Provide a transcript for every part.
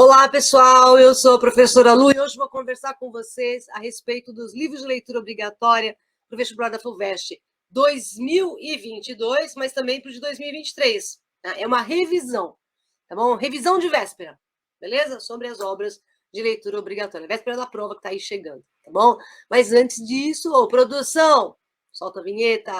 Olá, pessoal, eu sou a professora Lu e hoje vou conversar com vocês a respeito dos livros de leitura obrigatória para o vestibular da FUVEST 2022, mas também para o de 2023. Tá? É uma revisão, tá bom? Revisão de véspera, beleza? Sobre as obras de leitura obrigatória. Véspera da prova que está aí chegando, tá bom? Mas antes disso, produção, solta a vinheta.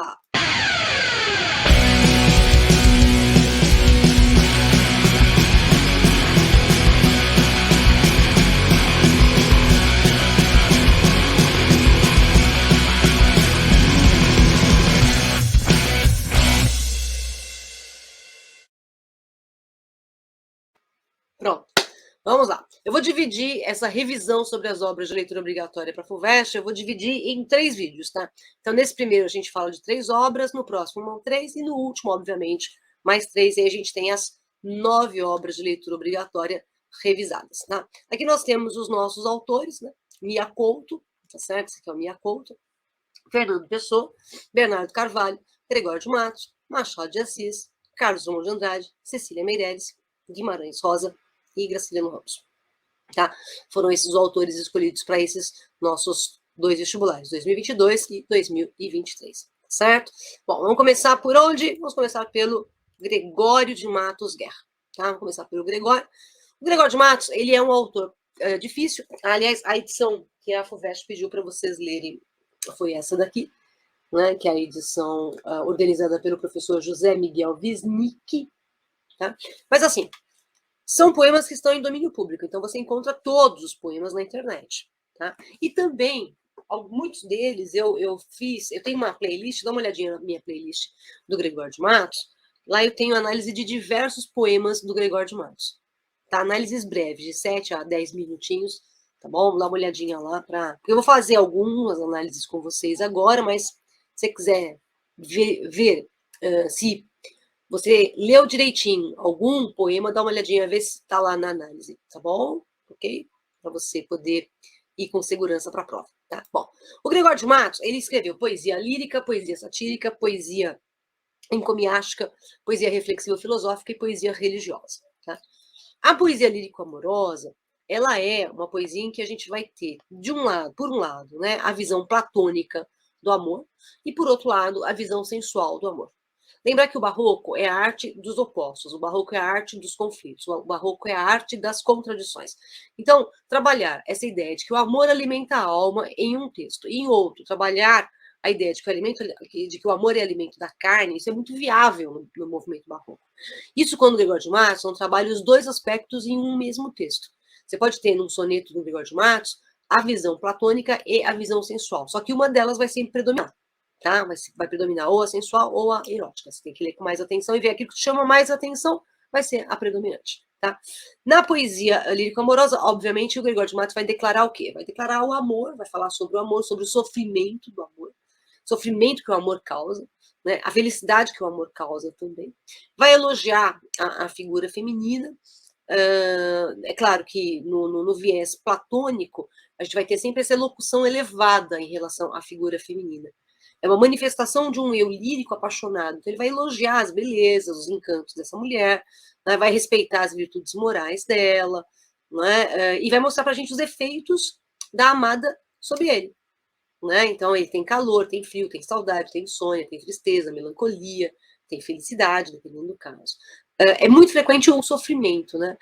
Pronto, vamos lá. Eu vou dividir essa revisão sobre as obras de leitura obrigatória para a FUVEST, eu vou dividir em 3 vídeos, tá? Então, nesse primeiro a gente fala de 3 obras, no próximo 3 e no último, obviamente, mais 3, e aí a gente tem as 9 obras de leitura obrigatória revisadas, tá? Aqui nós temos os nossos autores, né? Mia Couto, tá certo? Esse aqui é o Mia Couto, Fernando Pessoa, Bernardo Carvalho, Gregório de Matos, Machado de Assis, Carlos Drummond de Andrade, Cecília Meirelles, Guimarães Rosa e Graciliano Ramos. Tá? Foram esses os autores escolhidos para esses nossos 2 vestibulares, 2022 e 2023, certo? Bom, vamos começar por onde? Vamos começar pelo Gregório de Matos Guerra, tá? Vamos começar pelo Gregório. O Gregório de Matos, ele é um autor difícil, aliás, a edição que a FUVEST pediu para vocês lerem foi essa daqui, né, que é a edição organizada pelo professor José Miguel Wisnik, tá? Mas assim, são poemas que estão em domínio público, então você encontra todos os poemas na internet, tá? E também, muitos deles eu tenho uma playlist, dá uma olhadinha na minha playlist do Gregório de Matos, lá eu tenho análise de diversos poemas do Gregório de Matos, tá? Análises breves, de 7 a 10 minutinhos, tá bom? Dá uma olhadinha lá, porque eu vou fazer algumas análises com vocês agora, mas se você quiser ver se você leu direitinho algum poema, dá uma olhadinha, ver se está lá na análise, tá bom? Ok? Para você poder ir com segurança para a prova, tá? Bom, o Gregório de Matos, ele escreveu poesia lírica, poesia satírica, poesia encomiástica, poesia reflexiva filosófica e poesia religiosa, tá? A poesia lírico-amorosa, ela é uma poesia em que a gente vai ter, por um lado, né, a visão platônica do amor, e por outro lado, a visão sensual do amor. Lembrar que o barroco é a arte dos opostos, o barroco é a arte dos conflitos, o barroco é a arte das contradições. Então, trabalhar essa ideia de que o amor alimenta a alma em um texto, e em outro, trabalhar a ideia de que o amor é alimento da carne, isso é muito viável no movimento barroco. Isso, quando o Gregório de Matos, não trabalha os 2 aspectos em um mesmo texto. Você pode ter, num soneto do Gregório de Matos, a visão platônica e a visão sensual, só que uma delas vai sempre predominar. Tá? Vai predominar ou a sensual ou a erótica. Você tem que ler com mais atenção e ver aquilo que te chama mais atenção, vai ser a predominante. Tá? Na poesia lírico-amorosa, obviamente, o Gregório de Matos vai declarar o quê? Vai declarar o amor, vai falar sobre o amor, sobre o sofrimento do amor, sofrimento que o amor causa, né? A felicidade que o amor causa também. Vai elogiar a figura feminina. É claro que no viés platônico, a gente vai ter sempre essa elocução elevada em relação à figura feminina. É uma manifestação de um eu lírico apaixonado. Então, ele vai elogiar as belezas, os encantos dessa mulher, né? Vai respeitar as virtudes morais dela, né? E vai mostrar para a gente os efeitos da amada sobre ele. Né? Então, ele tem calor, tem frio, tem saudade, tem insônia, tem tristeza, melancolia, tem felicidade, dependendo do caso. É muito frequente o sofrimento, né?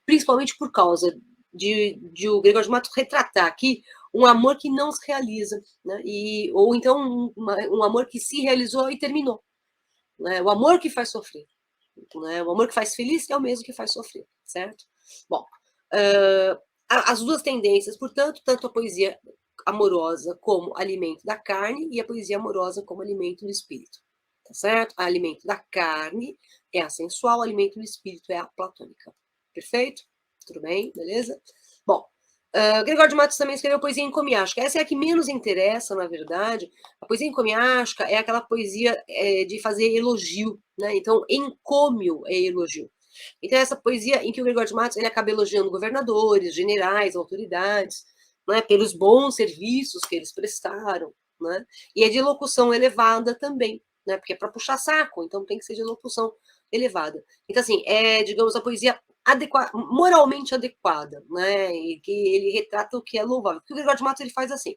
Principalmente por causa de o Gregório de Matos retratar aqui um amor que não se realiza, né? Ou então um amor que se realizou e terminou. Né? O amor que faz sofrer. Né? O amor que faz feliz é o mesmo que faz sofrer, certo? Bom, as 2 tendências, portanto, tanto a poesia amorosa como alimento da carne e a poesia amorosa como alimento do espírito, tá certo? O alimento da carne é a sensual, o alimento do espírito é a platônica. Perfeito? Tudo bem? Beleza? Bom, Gregório de Matos também escreveu poesia encomiástica. Essa é a que menos interessa, na verdade. A poesia encomiástica é aquela poesia de fazer elogio, né? Então, encômio é elogio. Então, essa poesia em que o Gregório de Matos ele acaba elogiando governadores, generais, autoridades, né, pelos bons serviços que eles prestaram, né? E é de locução elevada também, né? Porque é para puxar saco, então tem que ser de locução elevada. Então, assim, digamos, a poesia moralmente adequada, né? E que ele retrata o que é louvável. Porque o Gregório de Matos ele faz assim: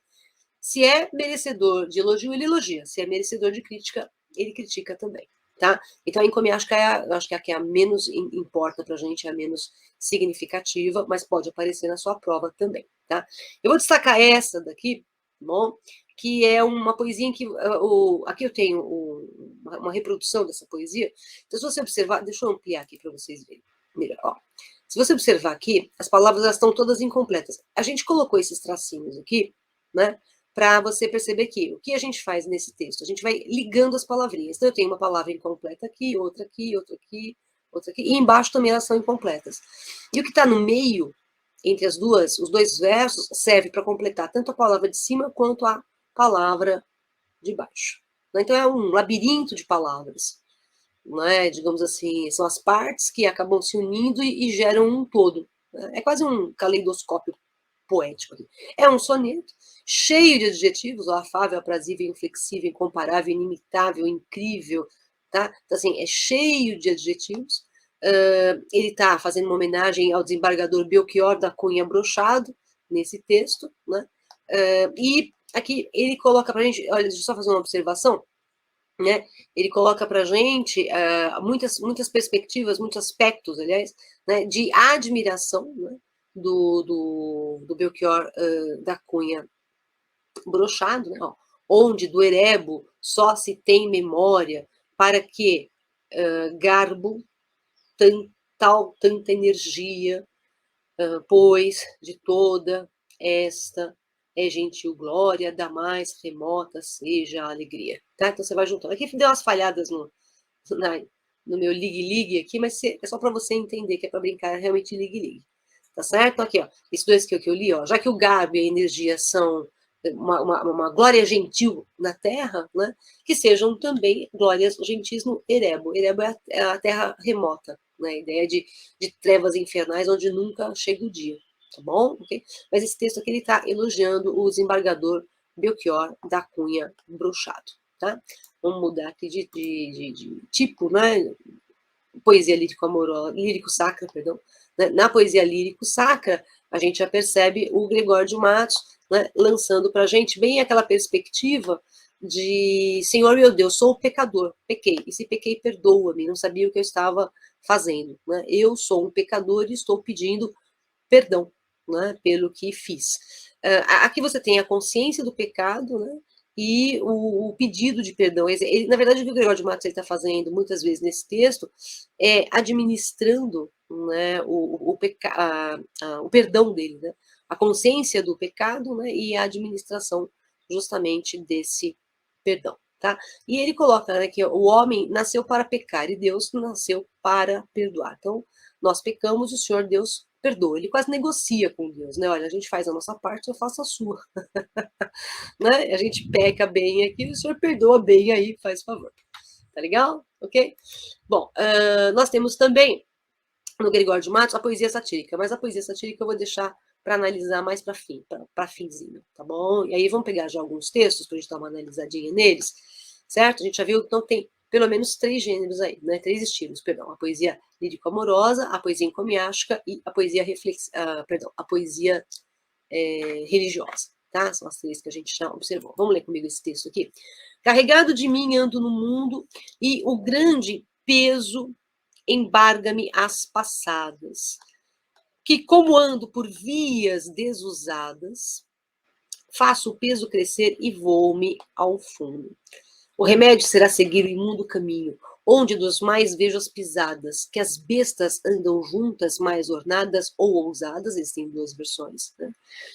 se é merecedor de elogio, ele elogia. Se é merecedor de crítica, ele critica também. Tá? Então a encomiástica acho que é a que a menos importa para a gente, é a menos significativa, mas pode aparecer na sua prova também. Tá? Eu vou destacar essa daqui, bom, que é uma poesia em que aqui eu tenho uma reprodução dessa poesia. Então, se você observar, deixa eu ampliar aqui para vocês verem. Melhor, ó. Se você observar aqui, as palavras elas estão todas incompletas. A gente colocou esses tracinhos aqui, né? Para você perceber que o que a gente faz nesse texto? A gente vai ligando as palavrinhas. Então, eu tenho uma palavra incompleta aqui, outra aqui, outra aqui, outra aqui, e embaixo também elas são incompletas. E o que está no meio, entre os dois versos, serve para completar tanto a palavra de cima quanto a palavra de baixo. Então, é um labirinto de palavras. Né? Digamos assim, são as partes que acabam se unindo e geram um todo. É quase um caleidoscópio poético. É um soneto cheio de adjetivos, ó, afável, aprazível, inflexível, incomparável, inimitável, incrível, tá? Então, assim, é cheio de adjetivos. Ele está fazendo uma homenagem ao desembargador Belchior da Cunha Brochado, nesse texto, né? E aqui ele coloca para a gente, olha, deixa eu só fazer uma observação, né? Ele coloca para a gente muitas perspectivas, muitos aspectos, aliás, né, de admiração, né, do Belchior da Cunha Brochado, né, ó, onde do Erebo só se tem memória para que garbo, tanta energia, pois de toda esta é gentil glória, da mais remota seja a alegria. Tá? Então você vai juntando. Aqui deu umas falhadas no meu ligue-ligue aqui, mas é só para você entender que é para brincar realmente ligue-ligue. Tá certo? Aqui, ó, esses dois que eu li, ó, já que o garbo e a energia são uma glória gentil na terra, né, que sejam também glórias gentis no Erebo. Erebo é a terra remota, né, a ideia de trevas infernais onde nunca chega o dia, tá bom? Okay? Mas esse texto aqui ele está elogiando o desembargador Belchior da Cunha Brochado, tá? Vamos mudar aqui de tipo, né? Poesia lírico-sacra, perdão. Na poesia lírico-sacra, a gente já percebe o Gregório de Matos, né, lançando para a gente bem aquela perspectiva de Senhor meu Deus, sou pecador, pequei, e se pequei, perdoa-me, não sabia o que eu estava fazendo. Né? Eu sou um pecador e estou pedindo perdão, né, pelo que fiz. Aqui você tem a consciência do pecado, né, e o pedido de perdão. Ele, na verdade, o que o Gregório de Matos está fazendo muitas vezes nesse texto é administrando, né, o perdão dele, né, a consciência do pecado, né, e a administração justamente desse perdão. Tá? E ele coloca, né, que o homem nasceu para pecar e Deus nasceu para perdoar. Então, nós pecamos, o Senhor Deus perdoa. Ele quase negocia com Deus, né? Olha, a gente faz a nossa parte, eu faço a sua. Né? A gente peca bem aqui, o Senhor perdoa bem aí, faz favor. Tá legal? Ok? Bom, nós temos também no Gregório de Matos a poesia satírica, mas a poesia satírica eu vou deixar para analisar mais para finzinho, tá bom? E aí vamos pegar já alguns textos para a gente dar uma analisadinha neles, certo? A gente já viu que então tem pelo menos 3 gêneros aí, né? 3 estilos, perdão. A poesia lírico-amorosa, a poesia encomiástica e a poesia a poesia religiosa, tá? São as 3 que a gente já observou. Vamos ler comigo esse texto aqui. Carregado de mim ando no mundo e o grande peso embarga-me as passadas, que como ando por vias desusadas, faço o peso crescer e vou-me ao fundo. O remédio será seguir o imundo caminho, onde dos mais vejo as pisadas, que as bestas andam juntas, mais ornadas ou ousadas, existem 2 versões, né?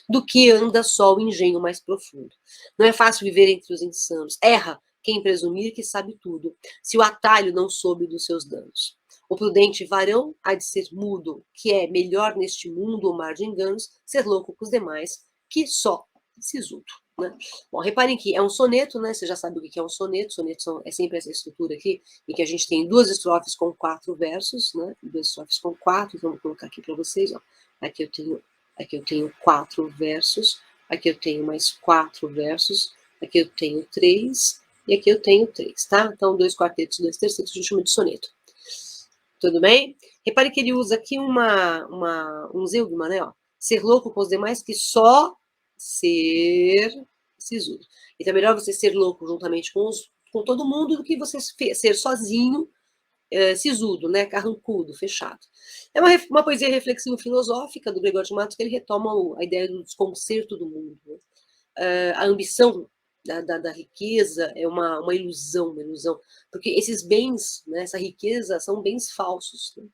Do que anda só o engenho mais profundo. Não é fácil viver entre os insanos. Erra quem presumir que sabe tudo, se o atalho não soube dos seus danos. O prudente varão há de ser mudo, que é melhor neste mundo, o mar de enganos, ser louco com os demais, que só sisudo. Né? Bom, reparem que é um soneto, né? Você já sabe o que é um soneto. Soneto é sempre essa estrutura aqui, em que a gente tem 2 estrofes com 4 versos, né? 2 estrofes com 4, então vou colocar aqui para vocês, ó. Aqui eu tenho 4 versos, aqui eu tenho mais 4 versos, aqui eu tenho 3, e aqui eu tenho 3, tá? Então, 2 quartetos, 2 tercetos, a gente chama de soneto. Tudo bem? Repare que ele usa aqui um zeugma, né? Ó. Ser louco com os demais que só ser sisudo. Então é melhor você ser louco juntamente com todo mundo do que você ser sozinho, sisudo, né? Carrancudo, fechado. É uma poesia reflexiva filosófica do Gregório de Matos que ele retoma a ideia do desconcerto do mundo. Né? A ambição da riqueza é uma ilusão, porque esses bens, né, essa riqueza, são bens falsos. Né?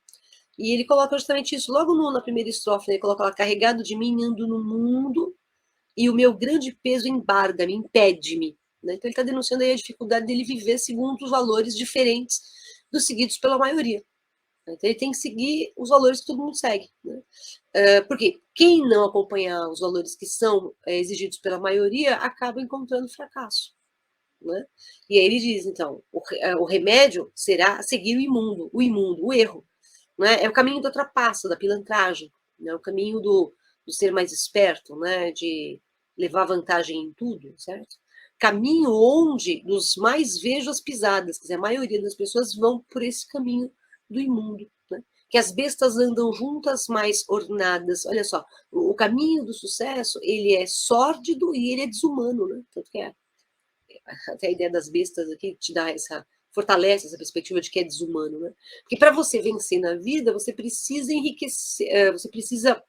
E ele coloca justamente isso, logo na primeira estrofe, né, ele coloca lá, carregado de mim, ando no mundo, e o meu grande peso embarga-me, impede-me. Né? Então ele está denunciando aí a dificuldade dele viver segundo os valores diferentes dos seguidos pela maioria. Então ele tem que seguir os valores que todo mundo segue. Né? Porque quem não acompanhar os valores que são exigidos pela maioria acaba encontrando fracasso. Né? E aí ele diz, então, o remédio será seguir o imundo, o erro. Né? É o caminho da trapaça, da pilantragem, né? O caminho do ser mais esperto, né? De levar vantagem em tudo, certo? Caminho onde dos mais vejo as pisadas, quer dizer, a maioria das pessoas vão por esse caminho do imundo, né? Que as bestas andam juntas, mais ornadas. Olha só, o caminho do sucesso, ele é sórdido e ele é desumano, né? Tanto que até a ideia das bestas aqui te dá fortalece essa perspectiva de que é desumano, né? Porque para você vencer na vida, você precisa enriquecer, você precisa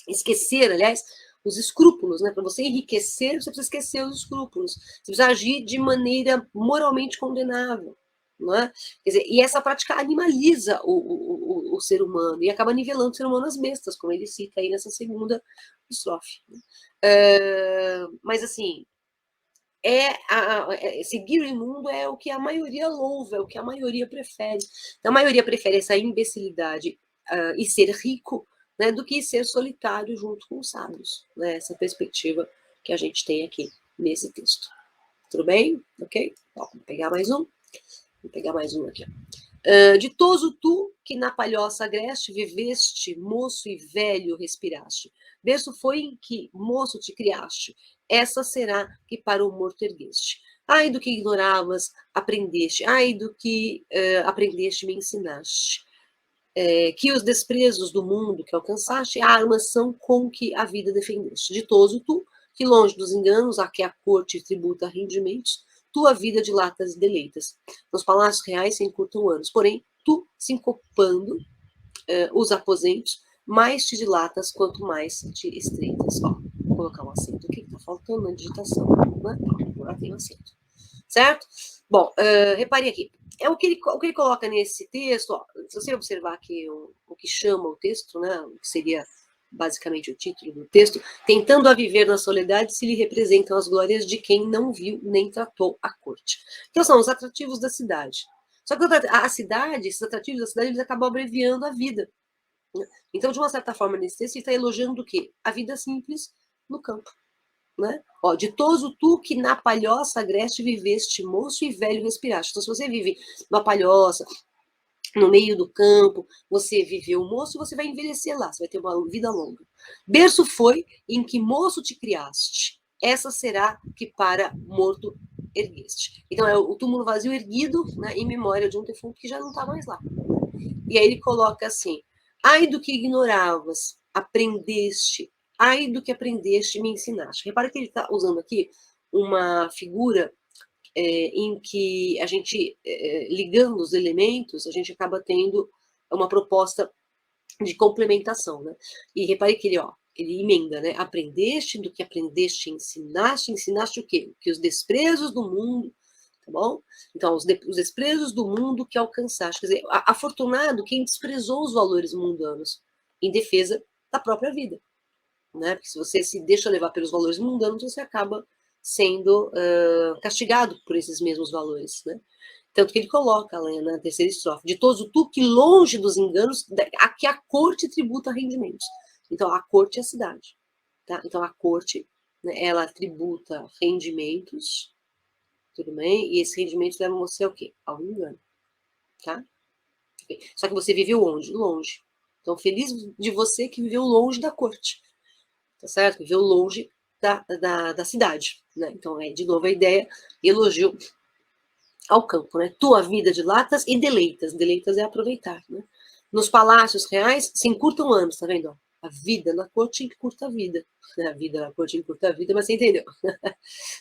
esquecer, aliás, os escrúpulos, né? Para você enriquecer, você precisa esquecer os escrúpulos. Você precisa agir de maneira moralmente condenável. Não é? Quer dizer, e essa prática animaliza o ser humano e acaba nivelando o ser humano às bestas, como ele cita aí nessa segunda estrofe. Mas assim, seguir o imundo é o que a maioria louva, é o que a maioria prefere. Então, a maioria prefere essa imbecilidade e ser rico, né, do que ser solitário junto com os sábios. Né, essa perspectiva que a gente tem aqui nesse texto. Tudo bem? Ok? Ó, vou pegar mais um. Vou pegar mais um aqui. Ditoso tu, que na palhoça agreste viveste, moço e velho respiraste. Berço foi em que, moço, te criaste. Essa será que para o morto ergueste. Ai do que ignoravas, aprendeste. Ai do que aprendeste, me ensinaste. Que os desprezos do mundo que alcançaste, armas são com que a vida defendeste. Ditoso tu, que longe dos enganos a que a corte tributa rendimentos, tua vida dilatas e deleitas. Nos palácios reais se encurtam anos, porém, tu, sincopando os aposentos, mais te dilatas quanto mais te estreitas. Ó, vou colocar um acento aqui, que tá faltando na digitação. Né? Agora tem um acento. Certo? Bom, repare aqui. É o que ele coloca nesse texto, ó, se você observar aqui o que chama o texto, né, o que seria basicamente o título do texto, tentando a viver na soledade se lhe representam as glórias de quem não viu nem tratou a corte. Então são os atrativos da cidade. Só que a cidade, esses atrativos da cidade, eles acabam abreviando a vida. Né? Então, de uma certa forma, nesse texto, ele está elogiando o quê? A vida simples no campo. Né? Ó, ditoso tu que na palhoça agreste viveste, moço e velho respiraste. Então, se você vive numa palhoça, no meio do campo, você viveu moço, você vai envelhecer lá, você vai ter uma vida longa. Berço foi em que moço te criaste, essa será que para morto ergueste. Então, é o túmulo vazio erguido, né, em memória de um defunto que já não está mais lá. E aí ele coloca assim, ai do que ignoravas, aprendeste, ai do que aprendeste, me ensinaste. Repara que ele está usando aqui uma figura em que a gente, ligando os elementos, a gente acaba tendo uma proposta de complementação, né? E repare que ele emenda, né? Aprendeste do que aprendeste, ensinaste o quê? Que os desprezos do mundo, tá bom? Então, os desprezos do mundo que alcançaste. Quer dizer, afortunado quem desprezou os valores mundanos em defesa da própria vida, né? Porque se você se deixa levar pelos valores mundanos, você acaba sendo castigado por esses mesmos valores, né? Tanto que ele coloca lá na terceira estrofe, ditoso tu que longe dos enganos, a que a corte tributa rendimentos. Então, a corte é a cidade. Tá? Então, a corte, né, ela tributa rendimentos, tudo bem? E esses rendimentos levam você ao quê? Ao engano. Tá? Só que você viveu onde? Longe. Então, feliz de você que viveu longe da corte. Tá certo? Viveu longe da cidade. Né? Então, de novo, a ideia, elogio ao campo, né? Tua vida dilatas e deleitas. Deleitas é aproveitar, né? Nos palácios reais se encurtam anos, tá vendo? A vida na corte encurta a vida. A vida na corte encurta a vida, mas você entendeu.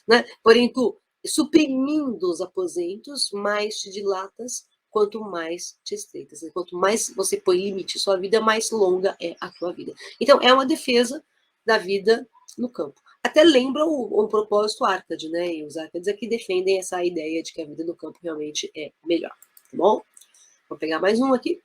Né? Porém, tu, suprimindo os aposentos, mais te dilatas, quanto mais te estreitas. Quanto mais você põe limite à sua vida, mais longa é a tua vida. Então, é uma defesa da vida no campo. Até lembra o propósito Árcade, né? E os Árcades aqui defendem essa ideia de que a vida no campo realmente é melhor, tá bom? Vou pegar mais um aqui.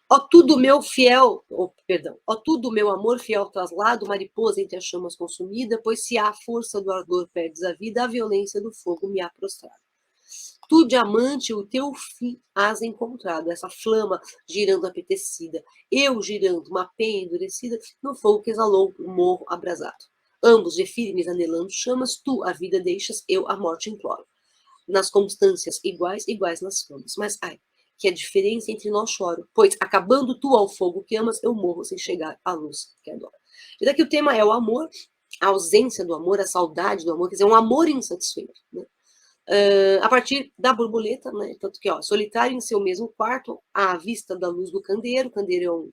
Ó tudo meu fiel, perdão, ó tudo meu amor fiel traslado, mariposa entre as chamas consumida, pois se a força do ardor perdes a vida, a violência do fogo me há prostrado. Tu, diamante, o teu fim has encontrado, essa flama girando apetecida, eu girando, uma penha endurecida, no fogo que exalou o morro abrasado. Ambos de firmes anelando chamas, tu a vida deixas, eu a morte imploro. Nas constâncias iguais, iguais nas famas. Mas, ai, que a diferença entre nós choro, pois, acabando tu ao fogo que amas, eu morro sem chegar à luz que adoro. E daqui o tema é o amor, a ausência do amor, a saudade do amor, quer dizer, um amor insatisfeito, né? A partir da borboleta, né? Tanto que, ó, solitário em seu mesmo quarto, à vista da luz do candeeiro, o candeeiro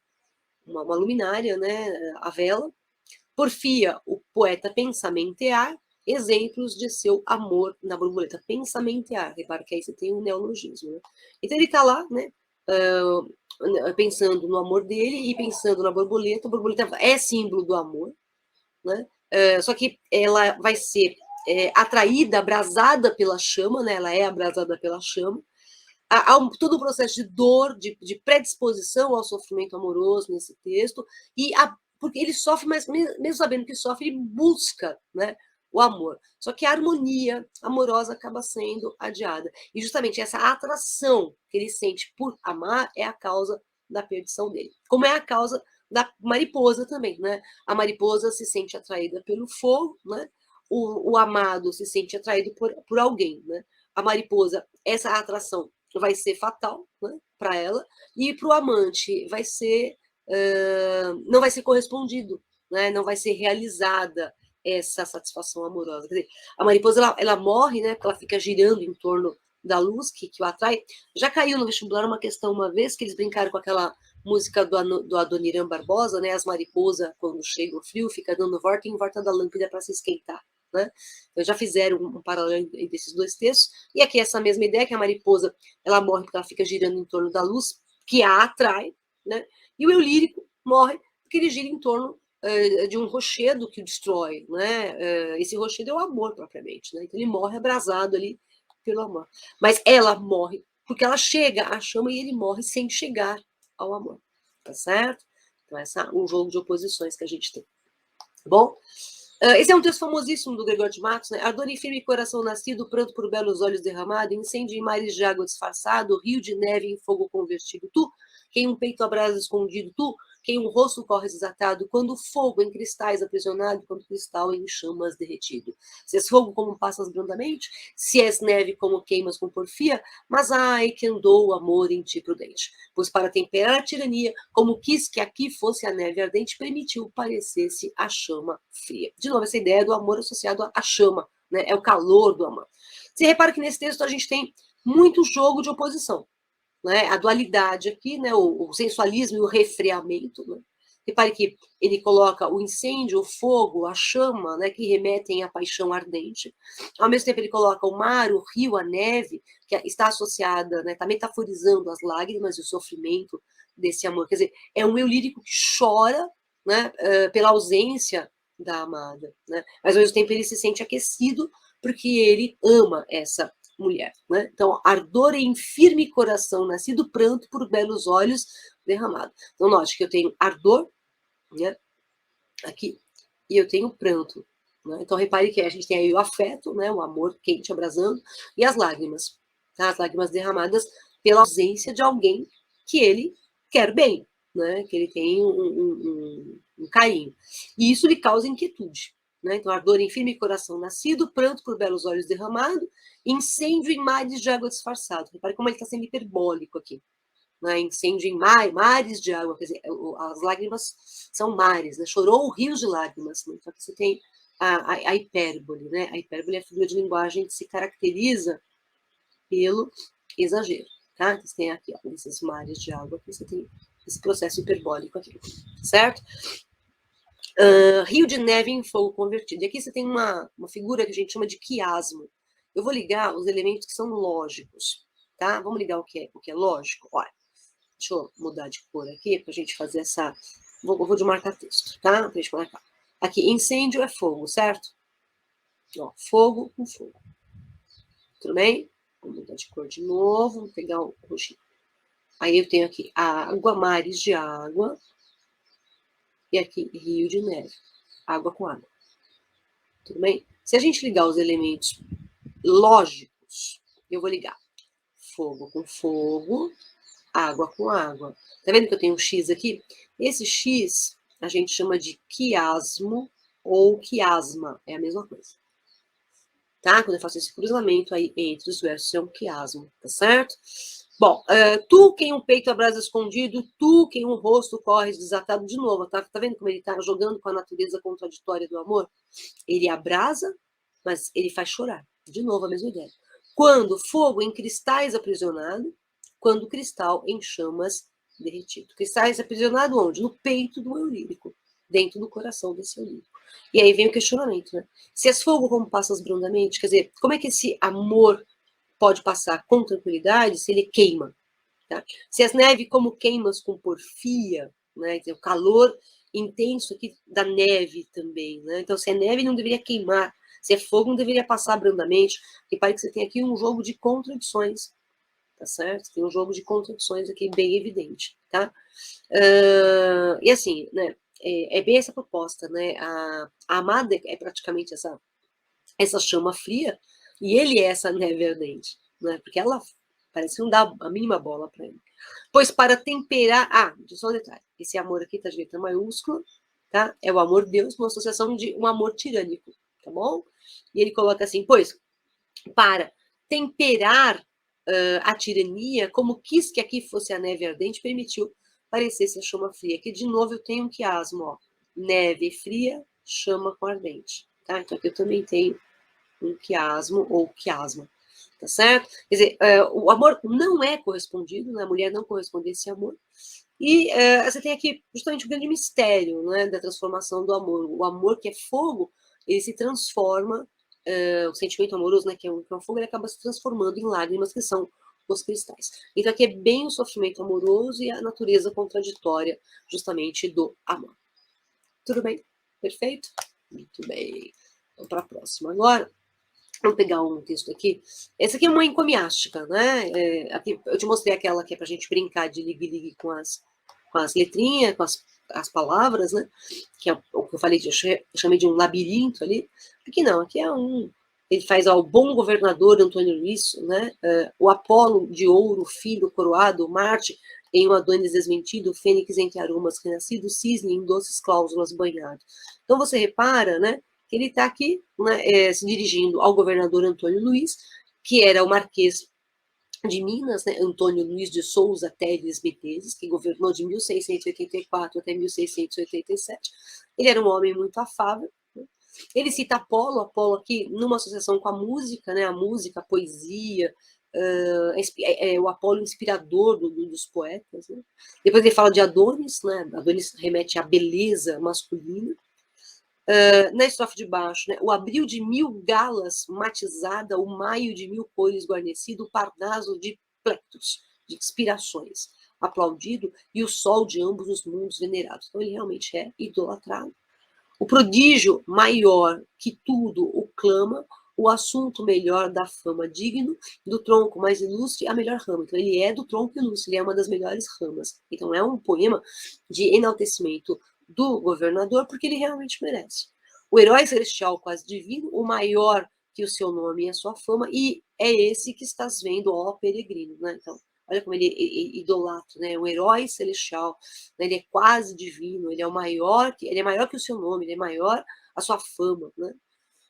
é uma luminária, né? A vela. Porfia, o poeta pensamentear, exemplos de seu amor na borboleta. Pensamentear, repara que aí você tem um neologismo, né? Então ele está lá, né? Pensando no amor dele e pensando na borboleta. A borboleta é símbolo do amor, né? Só que ela vai ser atraída, abrasada pela chama, né? Ela é abrasada pela chama. Há todo o processo de dor, de predisposição ao sofrimento amoroso nesse texto, porque ele sofre, mas mesmo sabendo que sofre, ele busca, né, o amor. Só que a harmonia amorosa acaba sendo adiada. E justamente essa atração que ele sente por amar é a causa da perdição dele. Como é a causa da mariposa também, né? A mariposa se sente atraída pelo fogo, né? O amado se sente atraído por alguém, né? A mariposa, essa atração vai ser fatal, né, para ela, e para o amante vai ser não vai ser correspondido, né, não vai ser realizada essa satisfação amorosa. Quer dizer, a mariposa ela morre, né, porque ela fica girando em torno da luz que o atrai. Já caiu no vestibular uma questão uma vez que eles brincaram com aquela música do Adoniran Barbosa, né, as mariposas quando chega o frio fica dando volta em volta da lâmpada para se esquentar. Né? Então, já fizeram um paralelo entre esses dois textos, e aqui essa mesma ideia, que a mariposa ela morre porque ela fica girando em torno da luz, que a atrai, né? E o eu lírico morre porque ele gira em torno de um rochedo que o destrói, né? Esse rochedo é o amor, propriamente, né? Então ele morre abrasado ali pelo amor. Mas ela morre porque ela chega à chama e ele morre sem chegar ao amor, tá certo? Então, esse é um jogo de oposições que a gente tem. Bom, esse é um texto famosíssimo do Gregório de Matos, né? Ardor em firme coração nascido, pranto por belos olhos derramado, incêndio em mares de água disfarçado, rio de neve em fogo convertido. Tu, quem um peito a brasa escondido, tu, quem um rosto corre desatado, quando fogo em cristais aprisionado, quando cristal em chamas derretido. Se és fogo como passas brandamente, se és neve como queimas com porfia, mas ai que andou o amor em ti prudente. Pois para temperar a tirania, como quis que aqui fosse a neve ardente, permitiu parecesse a chama fria. De novo, essa ideia do amor associado à chama, né? É o calor do amor. Você repara que nesse texto a gente tem muito jogo de oposição, né? A dualidade aqui, né? O sensualismo e o resfriamento, né? Repare que ele coloca o incêndio, o fogo, a chama, né, que remetem à paixão ardente. Ao mesmo tempo, ele coloca o mar, o rio, a neve, que está associada, né, está metaforizando as lágrimas e o sofrimento desse amor. Quer dizer, é um eu lírico que chora, né, pela ausência da amada, né? Mas ao mesmo tempo ele se sente aquecido porque ele ama essa mulher, né? Então, ardor em firme coração, nascido pranto por belos olhos derramado. Então, note que eu tenho ardor, né, aqui, e eu tenho pranto. Né? Então, repare que a gente tem aí o afeto, né, o amor quente abrasando, e as lágrimas. Tá? As lágrimas derramadas pela ausência de alguém que ele quer bem, né? Que ele tem um carinho. E isso lhe causa inquietude. Né? Então, ardor em firme coração nascido, pranto por belos olhos derramado, incêndio em mares de água disfarçado. Repare como ele está sendo hiperbólico aqui. Né? Incêndio em mares de água, quer dizer, as lágrimas são mares, né? Chorou rios de lágrimas. Né? Então, aqui você tem a hipérbole. Né? A hipérbole é a figura de linguagem que se caracteriza pelo exagero, tá? Então, você tem aqui, ó, nesses mares de água aqui, você tem esse processo hiperbólico aqui, certo? Rio de neve em fogo convertido. E aqui você tem uma figura que a gente chama de quiasmo. Eu vou ligar os elementos que são lógicos, tá? Vamos ligar o que é lógico? Olha, deixa eu mudar de cor aqui para a gente fazer essa... Vou de marcar texto, tá? Pra gente marcar. Aqui, incêndio é fogo, certo? Ó, fogo com fogo. Tudo bem? Vou mudar de cor de novo, vou pegar o roxinho. Aí eu tenho aqui água, mares de água. E aqui, rio de neve. Água com água. Tudo bem? Se a gente ligar os elementos lógicos, eu vou ligar fogo com fogo, água com água. Tá vendo que eu tenho um X aqui? Esse X a gente chama de quiasmo ou quiasma. É a mesma coisa. Tá? Quando eu faço esse cruzamento aí entre os versos, é um quiasmo, tá certo? Bom, tu quem um peito a brasa escondido, tu quem um rosto corre desatado de novo, tá vendo como ele tá jogando com a natureza contraditória do amor? Ele abrasa, mas ele faz chorar. De novo, a mesma ideia. Quando fogo em cristais aprisionado, quando cristal em chamas derretido. Cristais aprisionado onde? No peito do eu lírico, dentro do coração desse eu lírico. E aí vem o questionamento, né? Se és fogo como passas brandamente, quer dizer, como é que esse amor pode passar com tranquilidade se ele queima? Tá? Se as neve como queimas com porfia, né? O calor intenso aqui da neve também, né? Então, se é neve, não deveria queimar. Se é fogo, não deveria passar brandamente. Porque parece que você tem aqui um jogo de contradições, tá certo? Tem um jogo de contradições aqui bem evidente, tá? E assim, né? É bem essa proposta, né? A amada é praticamente essa chama fria e ele é essa neve ardente, né? Porque ela parece que não dá a mínima bola para ele. Pois para temperar... só um detalhe. Esse amor aqui tá de letra maiúscula, tá? É o amor de Deus, uma associação de um amor tirânico, tá bom? E ele coloca assim, pois, para temperar a tirania, como quis que aqui fosse a neve ardente, permitiu parecesse a chama fria. Aqui, de novo, eu tenho um quiasmo, ó. Neve fria, chama com ardente, tá? Então aqui eu também tenho um quiasmo ou quiasma, tá certo? Quer dizer, o amor não é correspondido, né? A mulher não corresponde a esse amor. E você tem aqui justamente o grande mistério, né, da transformação do amor. O amor que é fogo, ele se transforma, o sentimento amoroso, né, que é um fogo, ele acaba se transformando em lágrimas, que são os cristais. Então aqui é bem o sofrimento amoroso e a natureza contraditória, justamente, do amor. Tudo bem? Perfeito? Muito bem. Vamos para a próxima agora. Vamos pegar um texto aqui. Essa aqui é uma encomiástica, né? Aqui, eu te mostrei aquela que é para a gente brincar de ligue-ligue com as letrinhas, com as palavras, né? Que é o que eu falei, eu chamei de um labirinto ali. Aqui não, aqui é ele faz ao bom governador Antônio Luís, né? O Apolo de ouro, filho coroado, Marte em um Adonis desmentido, Fênix entre aromas renascido, cisne em doces cláusulas banhado. Então você repara, né? Que ele está aqui, né, se dirigindo ao governador Antônio Luís, que era o marquês de Minas, né, Antônio Luís de Souza Teles Medeiros, que governou de 1684 até 1687. Ele era um homem muito afável. Né? Ele cita Apolo aqui numa associação com a música, né, a música, a poesia, o Apolo inspirador dos poetas. Né? Depois ele fala de Adonis, né? Adonis remete à beleza masculina. Na estrofe de baixo, né? O abril de 1000 galas matizada, o maio de 1000 cores guarnecido, o parnaso de plectros, de inspirações, aplaudido, e o sol de ambos os mundos venerados. Então ele realmente é idolatrado. O prodígio maior que tudo o clama, o assunto melhor da fama digno, do tronco mais ilustre, a melhor rama. Então ele é do tronco ilustre, ele é uma das melhores ramas. Então é um poema de enaltecimento do governador, porque ele realmente merece. O herói celestial quase divino, o maior que o seu nome e a sua fama, e é esse que estás vendo, ó peregrino, né? Então, olha como ele é idolatra, né? Um herói celestial, né? Ele é quase divino, ele é maior que o seu nome, ele é maior a sua fama, né?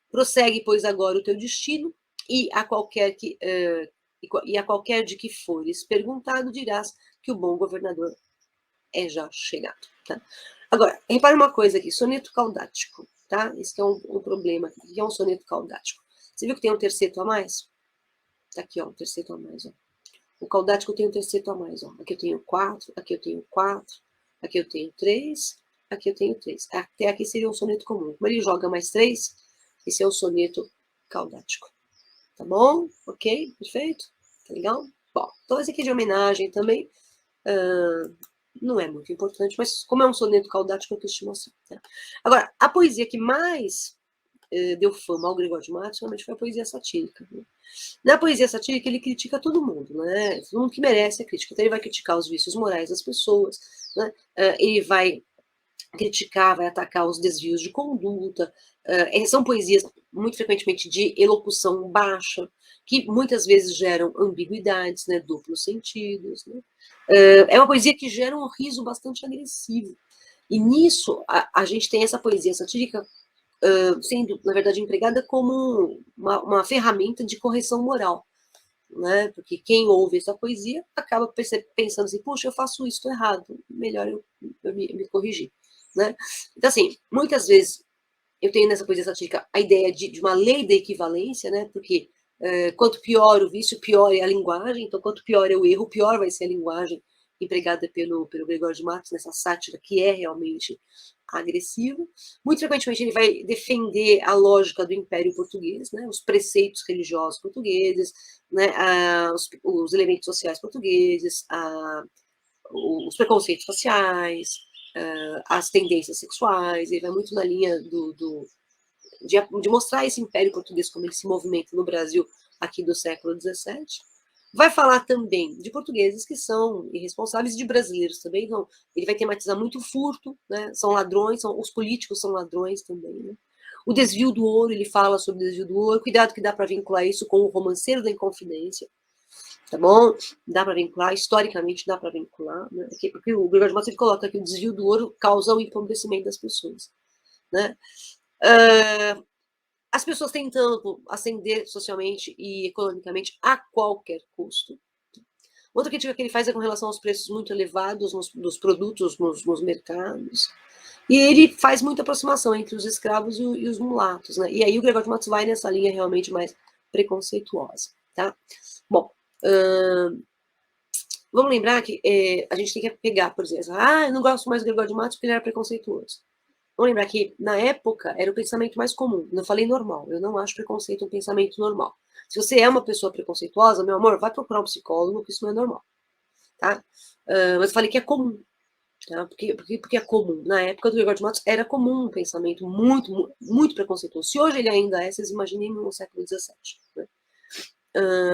Prossegue, pois, agora o teu destino, e a qualquer de que fores perguntado, dirás que o bom governador é já chegado, tá? Agora, repare uma coisa aqui, soneto caudático, tá? Esse é um problema aqui. O que é um soneto caudático? Você viu que tem um terceto a mais? Tá aqui, ó, o terceto a mais, ó. O caudático tem um terceto a mais, ó. Aqui eu tenho 4, aqui eu tenho 4, aqui eu tenho 3, aqui eu tenho 3. Até aqui seria um soneto comum. Como ele joga mais 3, esse é o soneto caudático. Tá bom? Ok? Perfeito? Tá legal? Bom, então esse aqui é de homenagem também. Não é muito importante, mas como é um soneto caudático, eu quis te mostrar. Tá? Agora, a poesia que mais deu fama ao Gregório de Matos realmente foi a poesia satírica. Né? Na poesia satírica, ele critica todo mundo, né? Todo mundo que merece a crítica. Então, ele vai criticar os vícios morais das pessoas, né? Ele vai criticar, vai atacar os desvios de conduta. São poesias, muito frequentemente, de elocução baixa, que muitas vezes geram ambiguidades, né? Duplos sentidos. Né? É uma poesia que gera um riso bastante agressivo. E nisso, a gente tem essa poesia satírica sendo, na verdade, empregada como uma ferramenta de correção moral. Né? Porque quem ouve essa poesia acaba pensando assim, puxa, eu faço isso errado, melhor eu me corrigir. Né? Então, assim, muitas vezes eu tenho nessa poesia satírica a ideia de uma lei da equivalência, né? Porque quanto pior o vício, pior é a linguagem, então quanto pior é o erro, pior vai ser a linguagem empregada pelo Gregório de Matos nessa sátira que é realmente agressiva. Muito frequentemente ele vai defender a lógica do Império Português, né, os preceitos religiosos portugueses, né, os elementos sociais portugueses, os preconceitos raciais, as tendências sexuais. Ele vai muito na linha de mostrar esse Império Português como ele se movimenta no Brasil aqui do século XVII. Vai falar também de portugueses que são irresponsáveis e de brasileiros também. Então, ele vai tematizar muito o furto, né? São ladrões, os políticos são ladrões também. Né? O desvio do ouro, ele fala sobre o desvio do ouro. Cuidado que dá para vincular isso com o romanceiro da Inconfidência. Tá bom? Dá para vincular, historicamente dá para vincular. Né? Porque o Gregório de Matos coloca que o desvio do ouro causa o empobrecimento das pessoas. Né? As pessoas tentando ascender socialmente e economicamente a qualquer custo. Outra crítica que ele faz é com relação aos preços muito elevados dos produtos nos mercados. E ele faz muita aproximação entre os escravos e os mulatos. Né? E aí o Gregório de Matos vai nessa linha realmente mais preconceituosa. Tá? Bom, vamos lembrar que a gente tem que pegar, por exemplo, eu não gosto mais do Gregório de Matos porque ele era preconceituoso. Vamos lembrar que, na época, era o pensamento mais comum. Não falei normal. Eu não acho preconceito um pensamento normal. Se você é uma pessoa preconceituosa, meu amor, vai procurar um psicólogo, porque isso não é normal. Tá? Mas eu falei que é comum. Tá? Porque é comum. Na época do Gregório de Matos, era comum um pensamento muito, muito preconceituoso. Se hoje ele ainda é, vocês imaginem no século XVII. Né?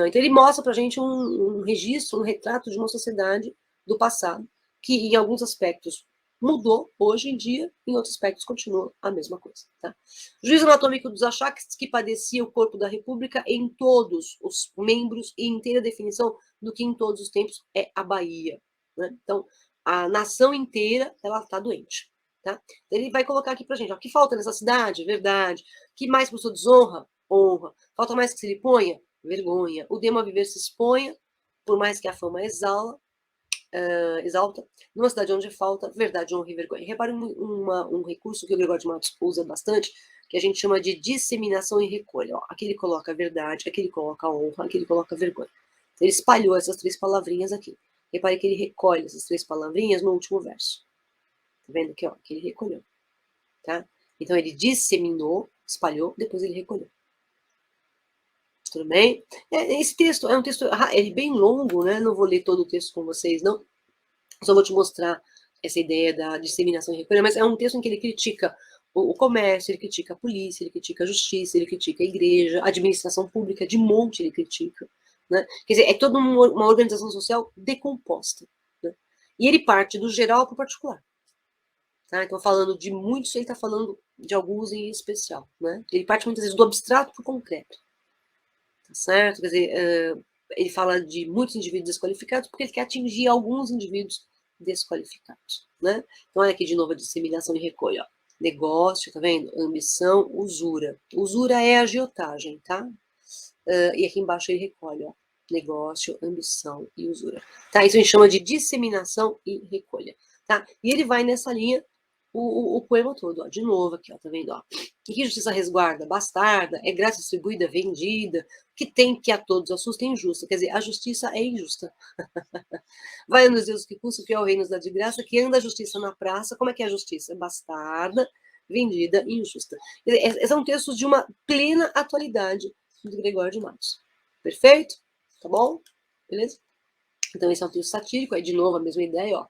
Então, ele mostra pra gente um registro, um retrato de uma sociedade do passado, que, em alguns aspectos, mudou hoje em dia, em outros aspectos continua a mesma coisa. Tá? Juízo anatômico dos achaques que padecia o corpo da República em todos os membros e inteira definição do que em todos os tempos é a Bahia. Né? Então, a nação inteira, ela está doente. Tá? Ele vai colocar aqui pra gente, ó, o que falta nessa cidade? Verdade. O que mais pessoa desonra? Honra. Falta mais que se lhe ponha? Vergonha. O demo a viver se exponha, por mais que a fama exalta, numa cidade onde falta verdade, honra e vergonha. Repare um recurso que o Gregório de Matos usa bastante, que a gente chama de disseminação e recolha. Ó, aqui ele coloca verdade, aqui ele coloca honra, aqui ele coloca vergonha. Ele espalhou essas 3 palavrinhas aqui. Repare que ele recolhe essas 3 palavrinhas no último verso. Tá vendo aqui, ó? Que ele recolheu. Tá? Então ele disseminou, espalhou, depois ele recolheu. Tudo bem? Esse texto é um texto ele é bem longo, né? Não vou ler todo o texto com vocês, não. Só vou te mostrar essa ideia da disseminação e recolha, mas é um texto em que ele critica o comércio, ele critica a polícia, ele critica a justiça, ele critica a igreja, a administração pública, de monte ele critica. Né? Quer dizer, é toda uma organização social decomposta. Né? E ele parte do geral para o particular. Tá? Então, falando de muitos, ele está falando de alguns em especial. Né? Ele parte muitas vezes do abstrato para o concreto. Tá certo? Quer dizer, ele fala de muitos indivíduos desqualificados porque ele quer atingir alguns indivíduos desqualificados. Né? Então, olha aqui de novo a disseminação e recolha. Ó. Negócio, tá vendo? Ambição, usura. Usura é agiotagem, tá? E aqui embaixo ele recolhe, ó. Negócio, ambição e usura. Tá? Isso a gente chama de disseminação e recolha. Tá? E ele vai nessa linha o poema todo, ó, de novo aqui, ó, tá vendo? Ó. E que justiça resguarda? Bastarda, é graça distribuída, vendida, que tem que a todos assusta e injusta. Quer dizer, a justiça é injusta. Vai nos Deus que custa, que é o rei nos dá de graça, que anda a justiça na praça. Como é que é a justiça? Bastarda, vendida e injusta. Esses são textos de uma plena atualidade do Gregório de Matos. Perfeito? Tá bom? Beleza? Então, esse é um texto satírico, aí de novo a mesma ideia, ó.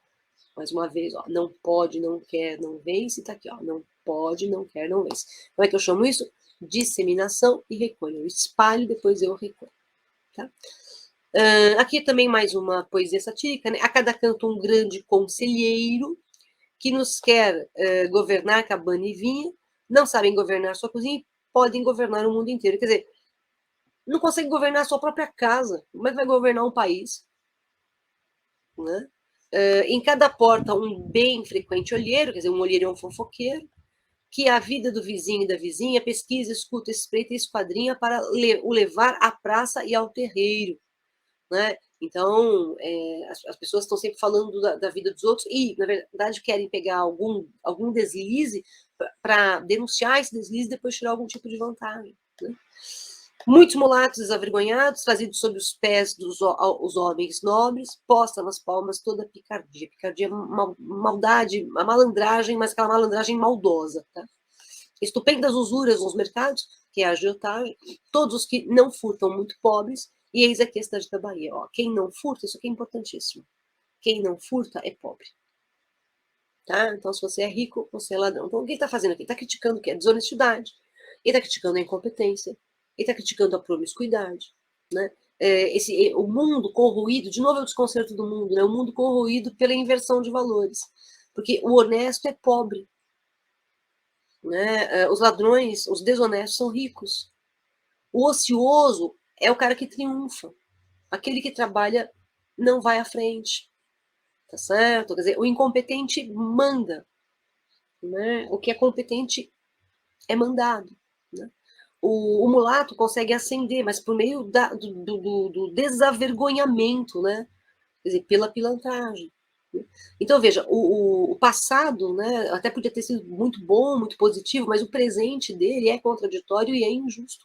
Mais uma vez, ó, não pode, não quer, não vence, tá aqui, ó, não pode, não quer, não vence. Como é que eu chamo isso? Disseminação e recolho. Eu espalho, depois eu recolho. Tá? Aqui também mais uma poesia satírica, né? A cada canto um grande conselheiro que nos quer governar cabana e vinha, não sabem governar sua cozinha e podem governar o mundo inteiro. Quer dizer, não consegue governar a sua própria casa. Como é que vai governar um país? Né? Em cada porta um bem frequente olheiro, quer dizer, um olheiro é um fofoqueiro, que a vida do vizinho e da vizinha pesquisa, escuta, espreita e esquadrinha para o levar à praça e ao terreiro. Né? Então, as pessoas estão sempre falando da vida dos outros e, na verdade, querem pegar algum deslize para denunciar esse deslize e depois tirar algum tipo de vantagem. Né? Muitos mulatos desavergonhados, trazidos sob os pés dos os homens nobres, posta nas palmas toda a picardia. Picardia, maldade, a malandragem, mas aquela malandragem maldosa. Tá? Estupendas usuras nos mercados, que é a agiotagem, todos os que não furtam muito pobres, e eis aqui a cidade da Bahia. Ó, quem não furta, isso aqui é importantíssimo. Quem não furta é pobre. Tá? Então, se você é rico, você é ladrão. Então, o que ele está fazendo aqui? Ele está criticando o quê? A desonestidade. Ele está criticando a incompetência. Ele está criticando a promiscuidade. Né? O mundo corroído, de novo é o desconcerto do mundo, né? O mundo corroído pela inversão de valores. Porque o honesto é pobre. Né? Os ladrões, os desonestos são ricos. O ocioso é o cara que triunfa. Aquele que trabalha não vai à frente. Tá certo? Quer dizer, o incompetente manda. Né? O que é competente é mandado. Né? O mulato consegue ascender, mas por meio do desavergonhamento, né? Quer dizer, pela pilantragem. Né? Então, veja, o passado, né, até podia ter sido muito bom, muito positivo, mas o presente dele é contraditório e é injusto.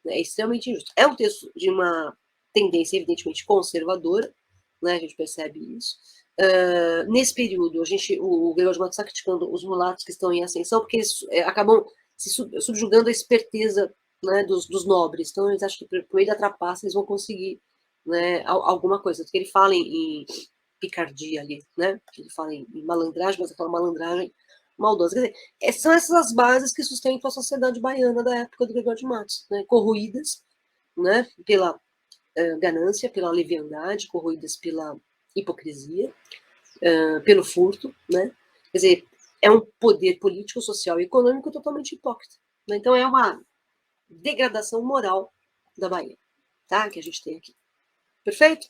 Né? É extremamente injusto. É um texto de uma tendência, evidentemente, conservadora, né? A gente percebe isso. Nesse período, o Gregório de Matos está criticando os mulatos que estão em ascensão, porque eles acabam se subjugando a esperteza, né, dos nobres. Então, eles acham que por meio da trapaça eles vão conseguir, né, alguma coisa. Porque ele fala em picardia ali, né? Ele fala em malandragem, mas aquela malandragem maldosa. Quer dizer, são essas as bases que sustentam a sociedade baiana da época do Gregório de Matos, né? Corroídas, né, pela ganância, pela leviandade, corroídas pela hipocrisia, pelo furto, né? Quer dizer, é um poder político, social e econômico totalmente hipócrita. Né? Então é uma degradação moral da Bahia, tá? Que a gente tem aqui. Perfeito?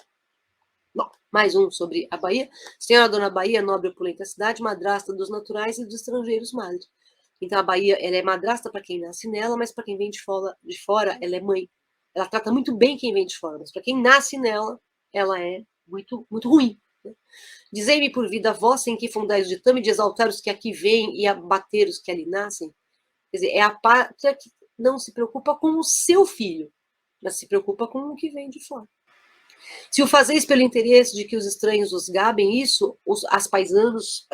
Bom, mais um sobre a Bahia. Senhora Dona Bahia, nobre e opulenta cidade, madrasta dos naturais e dos estrangeiros madre. Então a Bahia, ela é madrasta para quem nasce nela, mas para quem vem de fora, ela é mãe. Ela trata muito bem quem vem de fora, mas para quem nasce nela, ela é muito, muito ruim. Né? Dizei-me por vida vossa em que fundais o ditame de exaltar os que aqui vêm e abater os que ali nascem. Quer dizer, é a pátria que não se preocupa com o seu filho, mas se preocupa com o que vem de fora. Se o fazeis pelo interesse de que os estranhos os gabem, isso os paisanos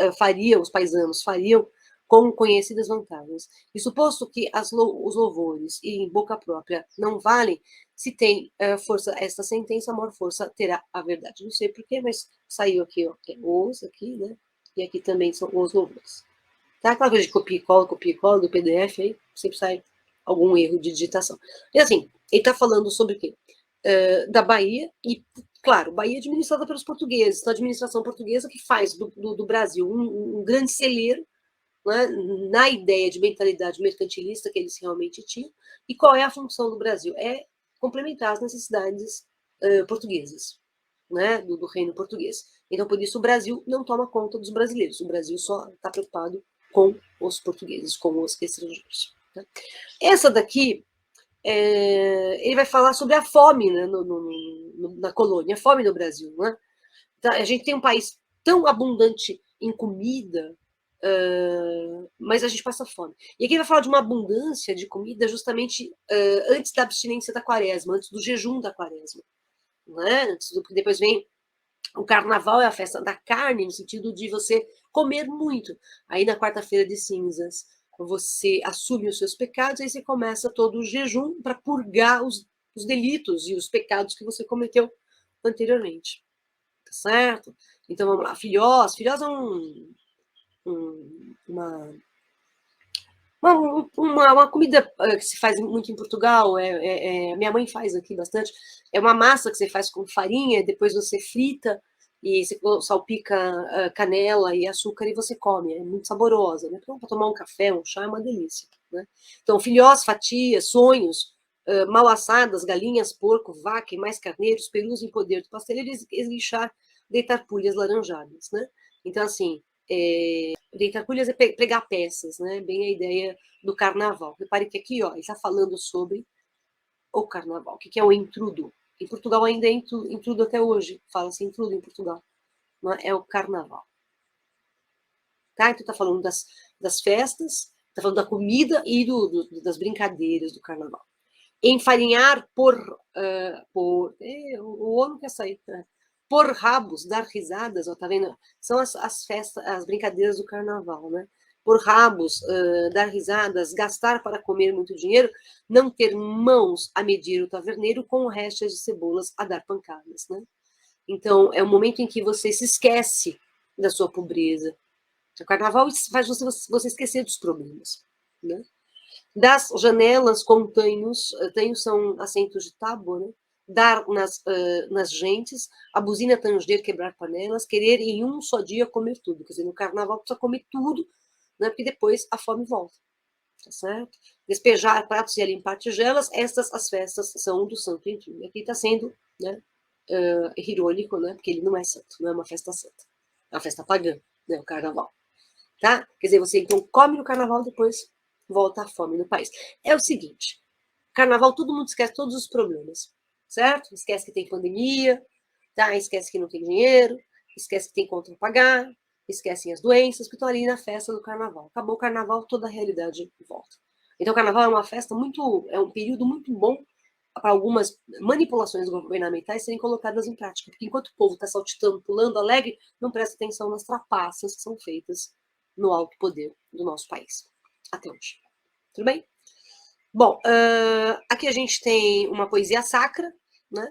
fariam com conhecidas vantagens. E suposto que os louvores e em boca própria não valem, se tem força esta sentença, a maior força terá a verdade. Não sei porquê, mas saiu aqui, ó, é os aqui, né? E aqui também são os louvores. Tá? Aquela coisa de copia e cola do PDF, aí sempre sai algum erro de digitação. E assim, ele está falando sobre o quê? Da Bahia, e, claro, Bahia é administrada pelos portugueses, então a administração portuguesa que faz do Brasil um grande celeiro, né, na ideia de mentalidade mercantilista que eles realmente tinham. E qual é a função do Brasil? É complementar as necessidades portuguesas, né, do reino português. Então, por isso, o Brasil não toma conta dos brasileiros, o Brasil só está preocupado com os portugueses, com os estrangeiros. Tá? Essa daqui ele vai falar sobre a fome, né, na colônia, a fome no Brasil. Né? Então, a gente tem um país tão abundante em comida, mas a gente passa fome. E aqui vai falar de uma abundância de comida justamente antes da abstinência da quaresma, antes do jejum da quaresma. Né? Porque depois vem o carnaval, é a festa da carne, no sentido de você comer muito. Aí na quarta-feira de cinzas, você assume os seus pecados, aí você começa todo o jejum para purgar os delitos e os pecados que você cometeu anteriormente. Tá certo? Então vamos lá, filhós. Filhós é uma comida que se faz muito em Portugal, minha mãe faz aqui bastante. É uma massa que você faz com farinha, depois você frita e você salpica canela e açúcar e você come. É muito saborosa, né? Para tomar um café, um chá, é uma delícia. Né? Então, filhós, fatias, sonhos, mal assadas, galinhas, porco, vaca e mais carneiros, perus em poder do pasteleiro, esguichar, deitar pulhas laranjadas. Né? Então, assim, deitar pulhas é pregar peças, né? Bem a ideia do carnaval. Repare que aqui, ó, ele está falando sobre o carnaval. O que é o intrudo? Em Portugal ainda é intrudo até hoje. Fala-se intrudo em Portugal. Não é o carnaval. Tá? Então está falando das festas, está falando da comida e das brincadeiras do carnaval. Enfarinhar o homem quer sair, né? Por rabos, dar risadas, ó, tá vendo? São as festas, as brincadeiras do carnaval, né? Por rabos, dar risadas, gastar para comer muito dinheiro, não ter mãos a medir o taverneiro com restas de cebolas a dar pancadas, né? Então, é o momento em que você se esquece da sua pobreza. O carnaval faz você esquecer dos problemas, né? Das janelas com tanhos são assentos de tábua, né? Dar nas gentes, a buzina tanger, quebrar panelas, querer em um só dia comer tudo. Quer dizer, no carnaval precisa comer tudo, né? Porque depois a fome volta, tá certo? Despejar pratos e limpar tigelas, estas as festas são do Santo Intrudo. Aqui está sendo, né, irônico, né? Porque ele não é santo, não é uma festa santa. É uma festa pagã, né? O carnaval. Tá? Quer dizer, você então come no carnaval, depois volta a fome no país. É o seguinte, carnaval todo mundo esquece todos os problemas, certo? Esquece que tem pandemia, tá? Esquece que não tem dinheiro, esquece que tem conta para pagar, esquecem as doenças, que estão ali na festa do carnaval. Acabou o carnaval, toda a realidade volta. Então o carnaval é uma festa é um período muito bom para algumas manipulações governamentais serem colocadas em prática, porque enquanto o povo está saltitando, pulando, alegre, não presta atenção nas trapaças que são feitas no alto poder do nosso país, até hoje. Tudo bem? Bom, aqui a gente tem uma poesia sacra, né?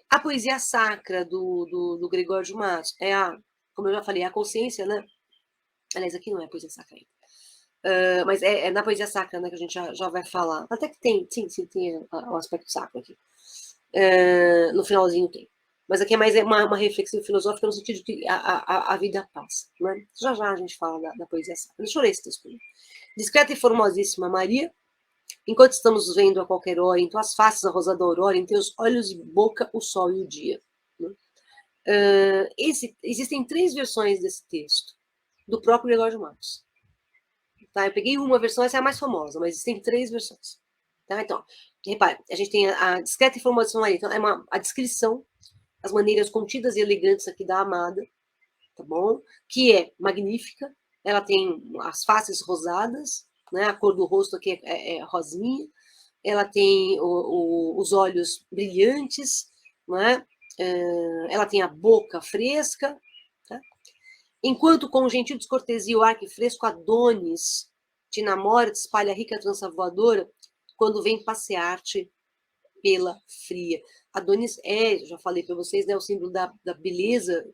A poesia sacra do Gregório de Matos como eu já falei, a consciência, né? Aliás, aqui não é poesia sacra ainda. Mas é na poesia sacra, né, que a gente já vai falar. Até que tem, sim, tem o aspecto sacro aqui. No finalzinho tem. Mas aqui é mais uma reflexão filosófica no sentido de que a vida passa. Né? Já a gente fala da poesia sacra. Deixa eu ler esse texto. Discreta e formosíssima Maria, enquanto estamos vendo a qualquer hora, em tuas faces a rosada aurora, em teus olhos e boca o sol e o dia. Né? Existem 3 versões desse texto, do próprio Gregório de Matos. Tá? Eu peguei uma versão, essa é a mais famosa, mas existem 3 versões. Tá? Então, repare, a gente tem a discreta e formosíssima Maria, então a descrição, as maneiras contidas e elegantes aqui da amada, tá bom? Que é magnífica, ela tem as faces rosadas, né? A cor do rosto aqui é rosinha, ela tem os olhos brilhantes, né? Ela tem a boca fresca, tá? Enquanto com gentil descortesia o ar que fresco Adonis te namora, te espalha a rica trança voadora, quando vem passear-te pela fria. Adonis já falei para vocês, né, o símbolo da beleza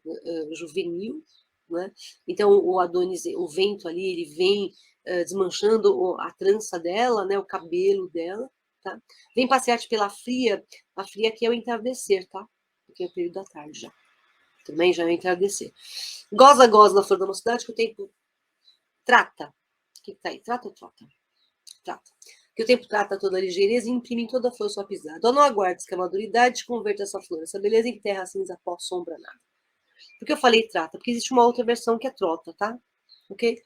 juvenil, né? Então o Adonis, o vento ali, ele vem desmanchando a trança dela, né, o cabelo dela, tá? Vem passear-te pela fria, a fria que é o entardecer, tá? Porque é o período da tarde já. Também já é o entardecer. Goza, goza da flor da mocidade, que o tempo trata. O que tá aí? Trata ou trata? Trata. Que o tempo trata toda a ligeireza e imprime em toda a flor sua pisada. Ou não aguardes que a maduridade te converta essa flor, essa beleza em terra cinza, pó, sombra, nada. Por que eu falei trata? Porque existe uma outra versão que é trota, tá? Ok?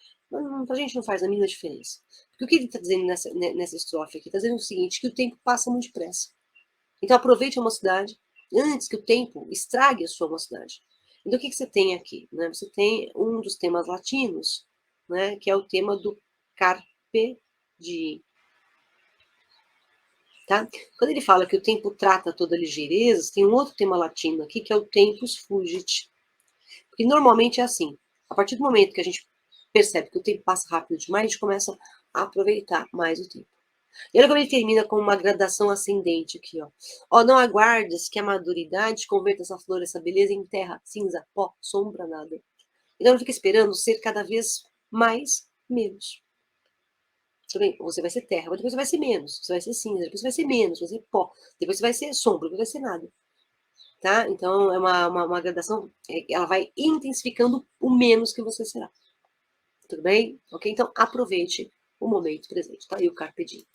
Pra gente não faz a mínima diferença. Porque o que ele está dizendo nessa estrofe aqui? Está dizendo o seguinte, que o tempo passa muito depressa. Então aproveite a mocidade antes que o tempo estrague a sua mocidade. Então, o que você tem aqui? Né? Você tem um dos temas latinos, né, que é o tema do carpe diem. Tá? Quando ele fala que o tempo trata toda ligeireza, tem um outro tema latino aqui, que é o tempus fugit. Porque normalmente é assim, a partir do momento que a gente percebe que o tempo passa rápido demais, a gente começa a aproveitar mais o tempo. E olha como ele termina com uma gradação ascendente aqui, ó. Ó, não aguardes que a maduridade converta essa flor, essa beleza em terra, cinza, pó, sombra, nada. Então não fica esperando ser cada vez mais menos. Você vai ser terra, mas depois você vai ser menos, você vai ser cinza, depois você vai ser menos, você vai ser pó, depois você vai ser sombra, depois vai ser nada. Tá? Então é uma gradação, ela vai intensificando o menos que você será. Tudo bem? Ok? Então aproveite o momento presente, tá? E o Carpe Diem.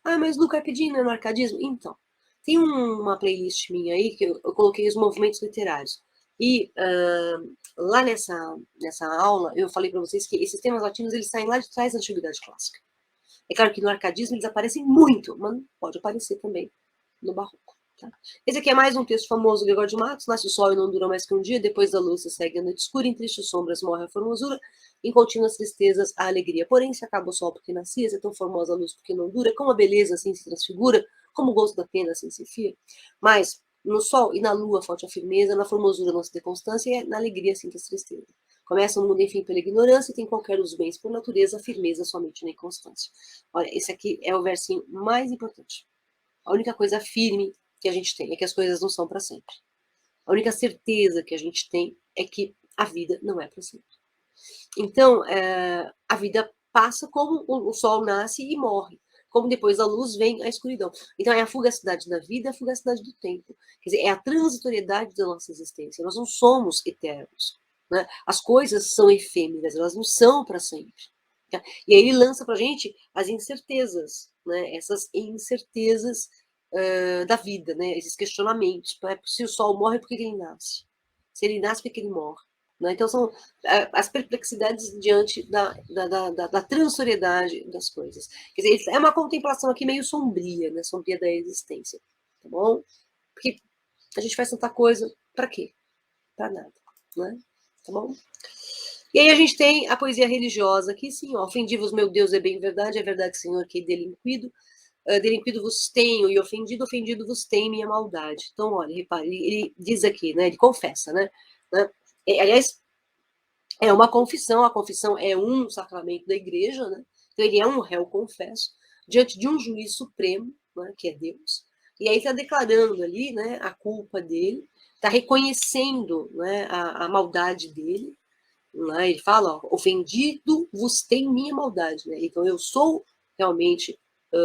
Ah, mas no Carpe Diem não é no arcadismo? Então, tem uma playlist minha aí que eu coloquei os movimentos literários. E lá nessa aula eu falei para vocês que esses temas latinos eles saem lá de trás da Antiguidade Clássica. É claro que no arcadismo eles aparecem muito, mas pode aparecer também no barroco. Tá? Esse aqui é mais um texto famoso do Gregório de Matos. Nasce o sol e não dura mais que um dia, depois da luz se segue a noite escura, em tristes sombras morre a formosura, em contínuas tristezas a alegria. Porém, se acaba o sol porque nascia, é tão formosa a luz porque não dura, como a beleza assim se transfigura, como o gosto da pena assim se fia. Mas no sol e na lua falta a firmeza, na formosura não se dê constância e na alegria sinta a tristeza. Começa o mundo, enfim, pela ignorância, e tem qualquer dos bens por natureza, a firmeza somente na inconstância. Olha, esse aqui é o versinho mais importante. A única coisa firme que a gente tem é que as coisas não são para sempre. A única certeza que a gente tem é que a vida não é para sempre. Então, a vida passa como o sol nasce e morre. Como depois da luz vem a escuridão. Então, é a fugacidade da vida, a fugacidade do tempo. Quer dizer, é a transitoriedade da nossa existência. Nós não somos eternos. Né? As coisas são efêmeras, elas não são para sempre. Tá? E aí ele lança para a gente as incertezas, né? Essas incertezas da vida, né? Esses questionamentos. Se o sol morre, por que ele nasce? Se ele nasce, por que ele morre? Né? Então, são as perplexidades diante da transitoriedade das coisas. Quer dizer, é uma contemplação aqui meio sombria, né? Sombria da existência. Tá bom? Porque a gente faz tanta coisa, para quê? Para nada. Né? Tá bom? E aí a gente tem a poesia religiosa aqui, sim, ó, ofendi-vos, meu Deus, é verdade, Senhor, que delinquido, delinquido vos tenho e ofendido vos tem minha maldade. Então, olha, repare, ele diz aqui, né, ele confessa, né, aliás, é uma confissão, a confissão é um sacramento da igreja, né, então ele é um réu confesso, diante de um juiz supremo, né, que é Deus, e aí está declarando ali, né, a culpa dele, está reconhecendo, né, a maldade dele, né? Ele fala, ó, ofendido vos tem minha maldade, né? Então eu sou realmente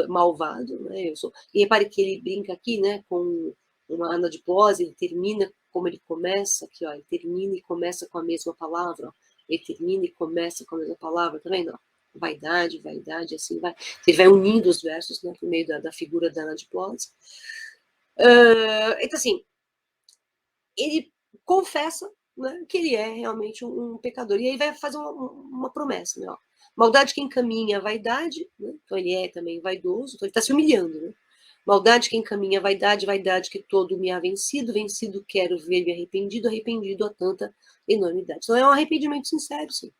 malvado, né? Eu sou. E repare que ele brinca aqui, né, com uma anadiplose, ele termina como ele começa aqui, ó, ele termina e começa com a mesma palavra, ó. Ele termina e começa com a mesma palavra, tá vendo? Ó? Vaidade, vaidade, assim vai. Ele vai unindo os versos, né, por meio da figura da anadiplose. Então, assim, ele confessa, né, que ele é realmente um pecador. E aí vai fazer uma promessa, né? Ó. Maldade que encaminha a vaidade, né? Então ele é também vaidoso, então ele está se humilhando, né? Maldade que encaminha a vaidade, vaidade que todo me há vencido, vencido quero ver-me arrependido, arrependido a tanta enormidade. Então é um arrependimento sincero, sim.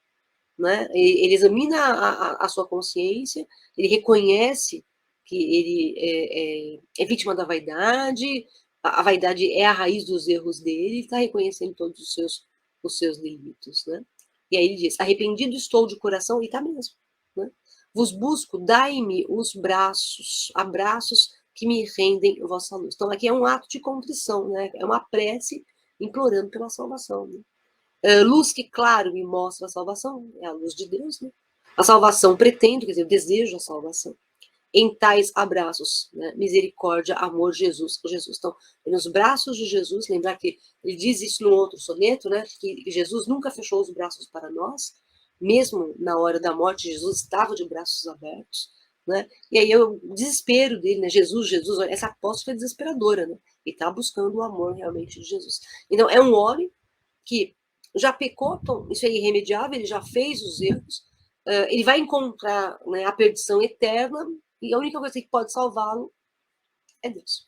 Né? Ele examina a sua consciência, ele reconhece que ele é vítima da vaidade, a vaidade é a raiz dos erros dele, está reconhecendo todos os seus delitos. Né? E aí ele diz, arrependido estou de coração, e está mesmo. Né? Vos busco, dai-me os braços, abraços que me rendem vossa luz. Então aqui é um ato de contrição, né? É uma prece implorando pela salvação. Né? Luz que, claro, me mostra a salvação, é a luz de Deus, né? A salvação pretendo, quer dizer, eu desejo a salvação. Em tais abraços, né? Misericórdia, amor, Jesus. Então, nos braços de Jesus, lembrar que ele diz isso no outro soneto, né? Que Jesus nunca fechou os braços para nós, mesmo na hora da morte, Jesus estava de braços abertos, né? E aí o desespero dele, né? Jesus, essa apóstola é desesperadora, né? E está buscando o amor realmente de Jesus. Então, é um homem que já pecou, então isso é irremediável, ele já fez os erros, ele vai encontrar, né, a perdição eterna, e a única coisa que pode salvá-lo é Deus.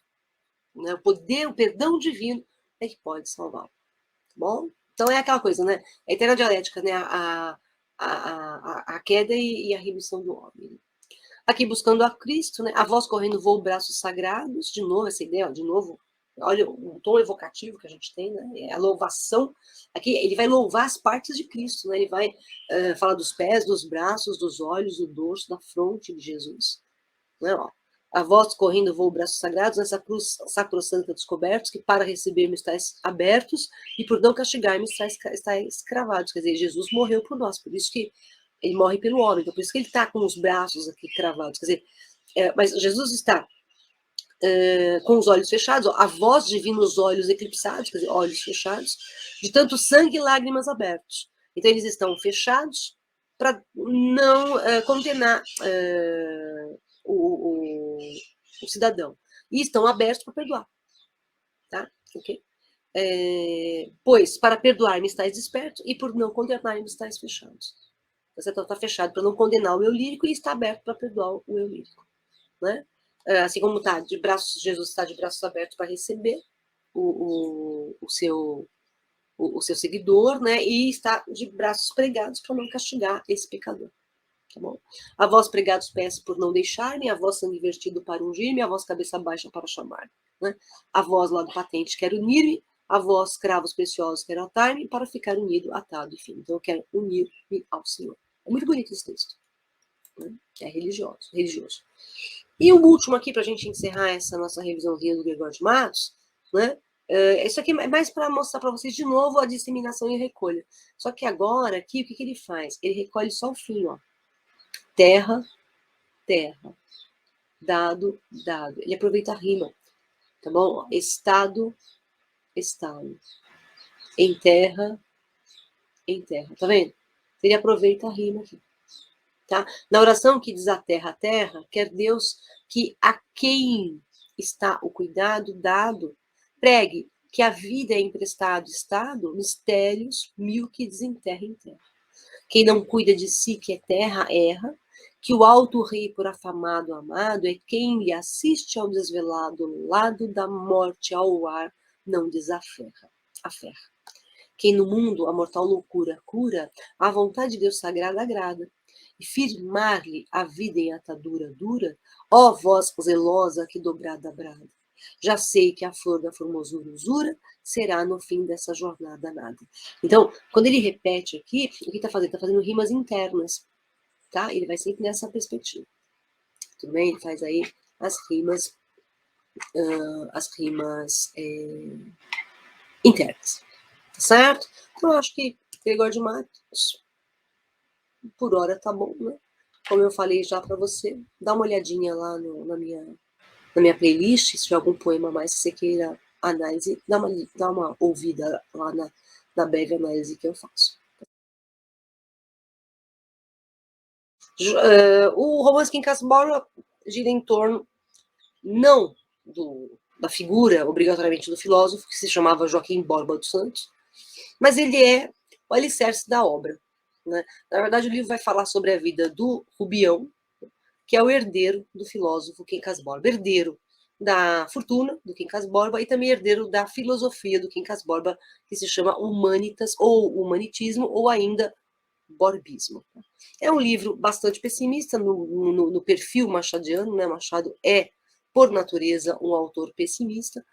Né? O poder, o perdão divino é que pode salvá-lo. Tá bom? Então é aquela coisa, né? A eterna dialética, né? A queda e a remissão do homem. Aqui buscando a Cristo, né? A voz correndo voa braços sagrados, de novo essa ideia, de novo, olha o tom evocativo que a gente tem, né? É a louvação. Aqui ele vai louvar as partes de Cristo, né? Ele vai falar dos pés, dos braços, dos olhos, do dorso, da fronte de Jesus. Né? Ó, a voz correndo voa braços sagrados, nessa cruz sacrossanta descobertos, que para receber-me estáis abertos, e por não castigar-me estáis cravados. Quer dizer, Jesus morreu por nós, por isso que ele morre pelo homem, então por isso que ele está com os braços aqui cravados. Quer dizer, mas Jesus está com os olhos fechados, ó, a voz divina, os olhos eclipsados, quer dizer, olhos fechados, de tanto sangue e lágrimas abertos. Então eles estão fechados para não condenar o cidadão. E estão abertos para perdoar. Tá? Ok? Pois, para perdoar-me estáis despertos e por não condenar-me estáis fechados. Você está fechado para não condenar o eu lírico e está aberto para perdoar o eu lírico. Né? Assim como tá de braços, Jesus está de braços abertos para receber o seu seguidor, né? E está de braços pregados para não castigar esse pecador. Tá bom? A vós pregados pés por não deixar-me, a vós sangue vertido para ungir-me, a vós cabeça baixa para chamar. Né? A vós lado patente quero unir-me, a vós cravos preciosos quero atar-me, para ficar unido, atado, enfim. Então eu quero unir-me ao Senhor. É muito bonito esse texto. Né? É religioso. E o último aqui, para a gente encerrar essa nossa revisãozinha do Gregório de Matos, né? Isso aqui é mais para mostrar para vocês de novo a disseminação e a recolha. Só que agora, aqui, o que ele faz? Ele recolhe só o fim, ó. Terra, terra. Dado, dado. Ele aproveita a rima, tá bom? Estado, estado. Em terra, tá vendo? Ele aproveita a rima aqui. Tá? Na oração que diz a terra, quer Deus que a quem está o cuidado dado, pregue que a vida é emprestado estado, mistérios mil que desenterra em terra. Quem não cuida de si, que é terra, erra, que o alto rei por afamado amado é quem lhe assiste ao desvelado lado da morte ao ar não desaferra, aferra. Quem no mundo a mortal loucura cura, a vontade de Deus sagrada agrada, e firmar-lhe a vida em atadura dura, ó voz zelosa que dobrada brada. Já sei que a flor da formosura usura será no fim dessa jornada nada. Então, quando ele repete aqui, o que está fazendo? Está fazendo rimas internas, tá? Ele vai sempre nessa perspectiva. Tudo bem? Ele faz aí as rimas internas. Tá certo? Então, eu acho que Gregório de Matos, por hora tá bom, né? Como eu falei já para você, dá uma olhadinha lá na minha playlist, se tiver algum poema mais que você queira análise, dá uma ouvida lá na breve análise que eu faço. O romance Quincas Borba gira em torno, não da figura, obrigatoriamente do filósofo, que se chamava Joaquim Borba dos Santos, mas ele é o alicerce da obra. Né? Na verdade, o livro vai falar sobre a vida do Rubião, que é o herdeiro do filósofo Quincas Borba, herdeiro da fortuna do Quincas Borba e também herdeiro da filosofia do Quincas Borba, que se chama Humanitas, ou Humanitismo, ou ainda Borbismo. É um livro bastante pessimista no perfil machadiano, né? Machado é, por natureza, um autor pessimista.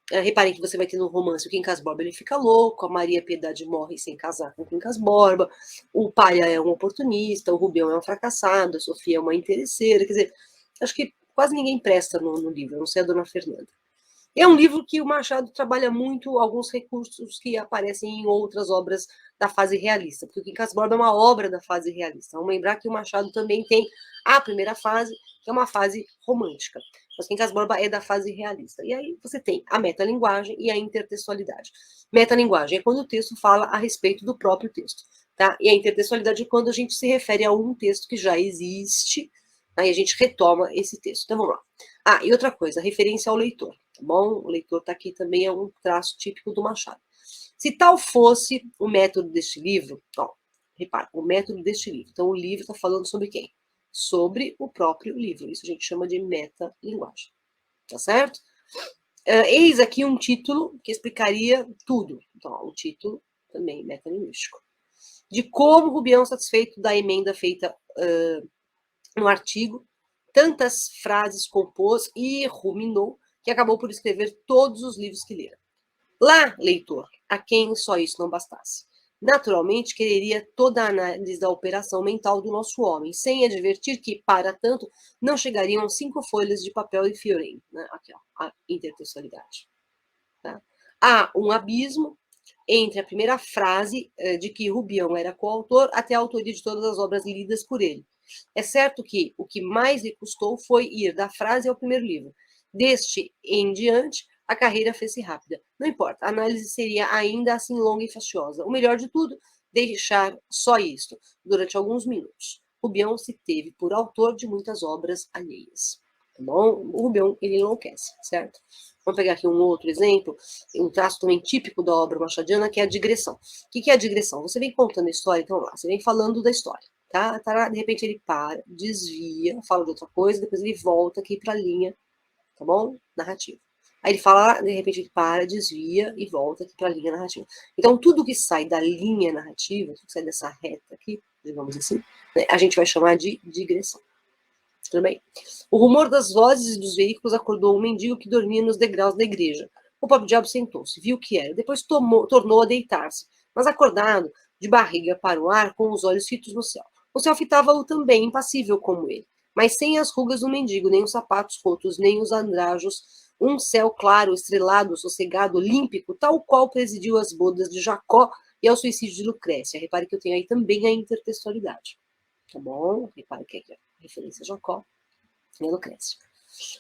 Reparem que você vai ter no romance o Quincas Borba ele fica louco, a Maria Piedade morre sem casar com o Quincas Borba, o Paia é um oportunista, o Rubião é um fracassado, a Sofia é uma interesseira, quer dizer, acho que quase ninguém presta no livro, a não ser a Dona Fernanda. É um livro que o Machado trabalha muito alguns recursos que aparecem em outras obras da fase realista, porque o Quincas Borba é uma obra da fase realista. Vamos lembrar que o Machado também tem a primeira fase, que é uma fase romântica. Mas Quincas Borba é da fase realista. E aí você tem a metalinguagem e a intertextualidade. Metalinguagem é quando o texto fala a respeito do próprio texto. Tá? E a intertextualidade é quando a gente se refere a um texto que já existe, aí a gente retoma esse texto. Então vamos lá. E outra coisa, referência ao leitor. Tá bom? O leitor está aqui também, é um traço típico do Machado. Se tal fosse o método deste livro, repara, o método deste livro. Então, o livro está falando sobre quem? Sobre o próprio livro. Isso a gente chama de metalinguagem. Tá certo? Eis aqui um título que explicaria tudo. Então, o título também metalinguístico. De como Rubião, satisfeito da emenda feita no artigo, tantas frases compôs e ruminou que acabou por escrever todos os livros que lera. Lá, leitor, a quem só isso não bastasse. Naturalmente, quereria toda a análise da operação mental do nosso homem, sem advertir que, para tanto, não chegariam 5 folhas de papel e fiorem. Né? Aqui, ó, a intertextualidade. Tá? Há um abismo entre a primeira frase de que Rubião era coautor até a autoria de todas as obras lidas por ele. É certo que o que mais lhe custou foi ir da frase ao primeiro livro. Deste em diante, a carreira fez-se rápida. Não importa, a análise seria ainda assim longa e fastiosa. O melhor de tudo, deixar só isto, durante alguns minutos. Rubião se teve por autor de muitas obras alheias. Tá bom? O Rubião, ele enlouquece, certo? Vamos pegar aqui um outro exemplo, um traço também típico da obra machadiana, que é a digressão. O que é a digressão? Você vem contando a história, então lá, você vem falando da história, tá? De repente ele para, desvia, fala de outra coisa, depois ele volta aqui para a linha, tá bom? Narrativa. Aí ele fala, de repente ele para, desvia e volta aqui para a linha narrativa. Então, tudo que sai da linha narrativa, tudo que sai dessa reta aqui, digamos assim, né, a gente vai chamar de digressão. Tudo bem? O rumor das vozes e dos veículos acordou um mendigo que dormia nos degraus da igreja. O pobre diabo sentou-se, viu o que era, depois tornou a deitar-se, mas acordado, de barriga para o ar, com os olhos fitos no céu. O céu fitava-o também, impassível como ele, mas sem as rugas do mendigo, nem os sapatos rotos, nem os andrajos, um céu claro, estrelado, sossegado, olímpico, tal qual presidiu as bodas de Jacó e ao suicídio de Lucrécia. Repare que eu tenho aí também a intertextualidade. Tá bom? Repare que aqui, referência a Jacó e a Lucrécia.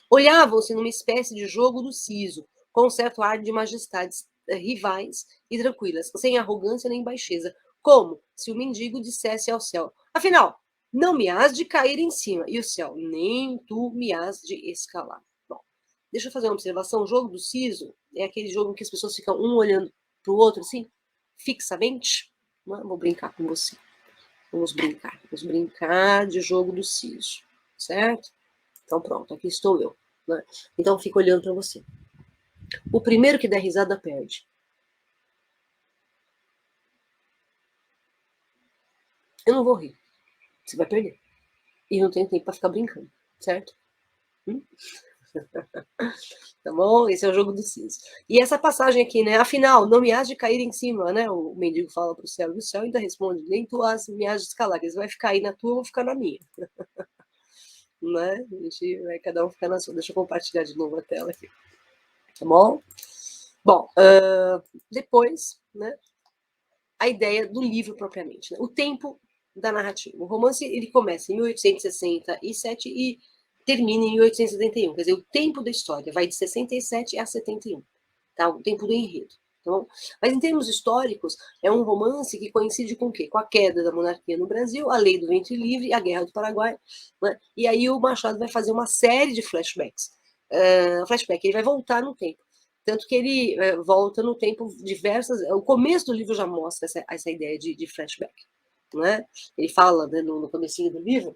Olhavam-se numa espécie de jogo do siso, com um certo ar de majestades rivais e tranquilas, sem arrogância nem baixeza, como se o mendigo dissesse ao céu: afinal, não me has de cair em cima, e o céu: nem tu me has de escalar. Bom, deixa eu fazer uma observação. O jogo do siso é aquele jogo em que as pessoas ficam um olhando para o outro, assim, fixamente. Não, vou brincar com você. Vamos brincar de jogo do siso, certo? Então pronto, aqui estou eu. Né? Então fico olhando para você. O primeiro que der risada perde. Eu não vou rir. Você vai perder. E não tem tempo para ficar brincando, certo? Tá bom? Esse é o jogo do siso. E essa passagem aqui, né? Afinal, não me has de cair em cima, né? O mendigo fala pro céu, e o céu ainda responde: nem tu me has de escalar, que você vai ficar aí na tua, eu vou ficar na minha. Né? A gente vai cada um ficar na sua. Deixa eu compartilhar de novo a tela aqui. Tá bom? Bom, depois, né? A ideia do livro propriamente, né? O tempo da narrativa. O romance ele começa em 1867 e termina em 1871. Quer dizer, o tempo da história vai de 67 a 71. Tá? O tempo do enredo. Tá. Mas em termos históricos, é um romance que coincide com o quê? Com a queda da monarquia no Brasil, a lei do ventre livre, a guerra do Paraguai. Né? E aí o Machado vai fazer uma série de flashbacks. Flashback, ele vai voltar no tempo. Tanto que ele volta no tempo diversas. O começo do livro já mostra essa ideia de flashback. Né? Ele fala, né, no comecinho do livro.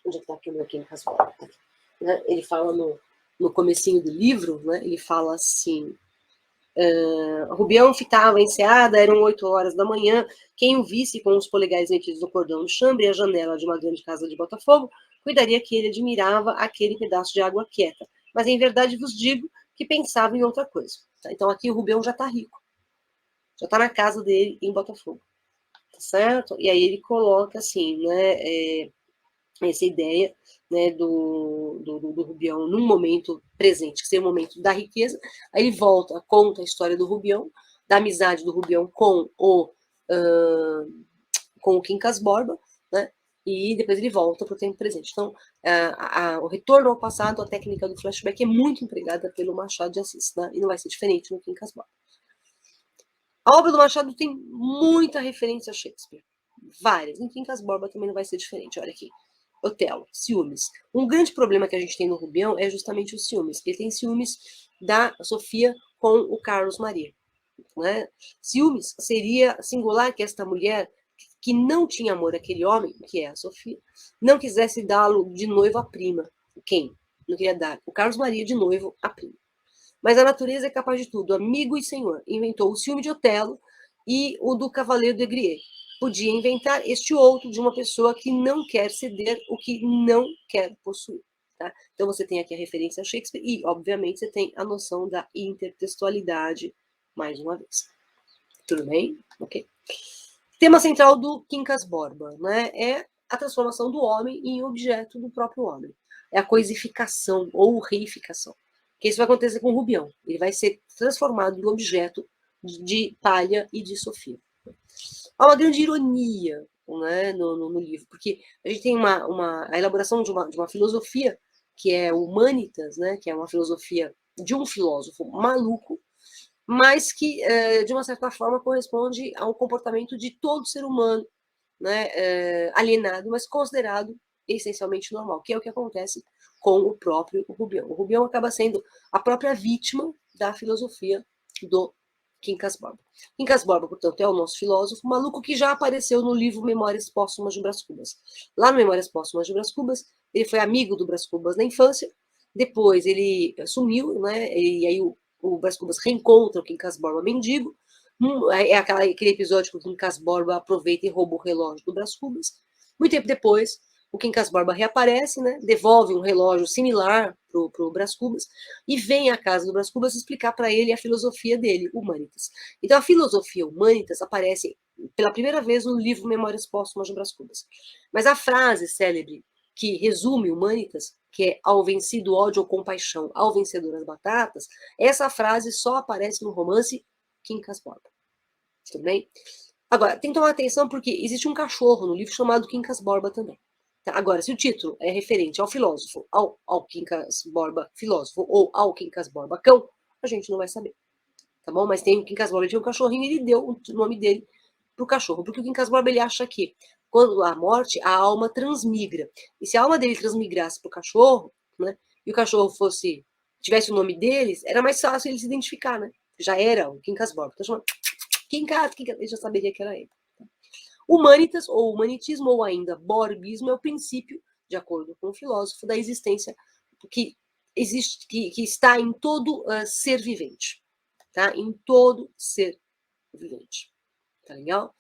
Onde é que está aqui o meu Químicas Volta? Né? Ele fala no comecinho do livro, né? Ele fala assim: Rubião fitava a enseada, eram 8 horas da manhã. Quem o visse com os polegares metidos no cordão do chambre e a janela de uma grande casa de Botafogo, cuidaria que ele admirava aquele pedaço de água quieta. Mas em verdade vos digo que pensava em outra coisa. Então aqui o Rubião já está rico. Já está na casa dele em Botafogo. Tá certo? E aí ele coloca assim, né, essa ideia, né, do Rubião num momento presente, que seria o momento da riqueza. Aí ele volta, conta a história do Rubião, da amizade do Rubião com o Quincas Borba, né, e depois ele volta para o tempo presente. Então, o retorno ao passado, a técnica do flashback é muito empregada pelo Machado de Assis, né, e não vai ser diferente no Quincas Borba. A obra do Machado tem muita referência a Shakespeare, várias. Em Quincas Borba também não vai ser diferente. Olha aqui. Otelo, ciúmes. Um grande problema que a gente tem no Rubião é justamente os ciúmes. Ele tem ciúmes da Sofia com o Carlos Maria. Né? Ciúmes seria singular que esta mulher, que não tinha amor àquele homem, que é a Sofia, não quisesse dá-lo de noivo à prima. Quem? Não queria dar o Carlos Maria de noivo à prima. Mas a natureza é capaz de tudo, amigo e senhor. Inventou o ciúme de Otelo e o do Cavaleiro de Grier. Podia inventar este outro de uma pessoa que não quer ceder o que não quer possuir. Tá? Então você tem aqui a referência a Shakespeare e, obviamente, você tem a noção da intertextualidade, mais uma vez. Tudo bem? Ok. Tema central do Quincas Borba, né, é a transformação do homem em objeto do próprio homem. É a coisificação ou reificação. Que isso vai acontecer com o Rubião. Ele vai ser transformado em objeto de Palha e de Sofia. Há uma grande ironia, né, no livro, porque a gente tem a elaboração de uma filosofia que é humanitas, né, que é uma filosofia de um filósofo maluco, mas que, de uma certa forma, corresponde ao comportamento de todo ser humano, né, alienado, mas considerado essencialmente normal, que é o que acontece com o próprio Rubião. O Rubião acaba sendo a própria vítima da filosofia do Quincas Borba. Quincas Borba, portanto, é o nosso filósofo maluco que já apareceu no livro Memórias Póstumas de Brás Cubas. Lá no Memórias Póstumas de Brás Cubas, ele foi amigo do Brás Cubas na infância, depois ele sumiu, né, e aí o Brás Cubas reencontra o Quincas Borba mendigo, é aquele episódio que o Quincas Borba aproveita e rouba o relógio do Brás Cubas. Muito tempo depois, o Quincas Borba reaparece, né, devolve um relógio similar para o Brás Cubas e vem à casa do Brás Cubas explicar para ele a filosofia dele, Humanitas. Então, a filosofia Humanitas aparece pela primeira vez no livro Memórias Póstumas de Brás Cubas. Mas a frase célebre que resume Humanitas, que é ao vencido ódio ou compaixão, ao vencedor as batatas, essa frase só aparece no romance Quincas Borba. Tudo bem? Agora, tem que tomar atenção porque existe um cachorro no livro chamado Quincas Borba também. Tá? Agora, se o título é referente ao filósofo, ao Quincas Borba filósofo ou ao Quincas Borba cão, a gente não vai saber. Tá bom? Mas tem o Quincas Borba, ele tinha um cachorrinho e ele deu o nome dele pro cachorro. Porque o Quincas Borba, ele acha que quando há morte, a alma transmigra. E se a alma dele transmigrasse pro cachorro, né, e o cachorro tivesse o nome deles, era mais fácil ele se identificar, né? Já era o Quincas Borba. Então, chama Quincas, ele já saberia que era ele. Humanitas, ou humanitismo, ou ainda borbismo, é o princípio, de acordo com o filósofo, da existência que existe, que está em todo ser vivente. Tá? Em todo ser vivente. Tá legal?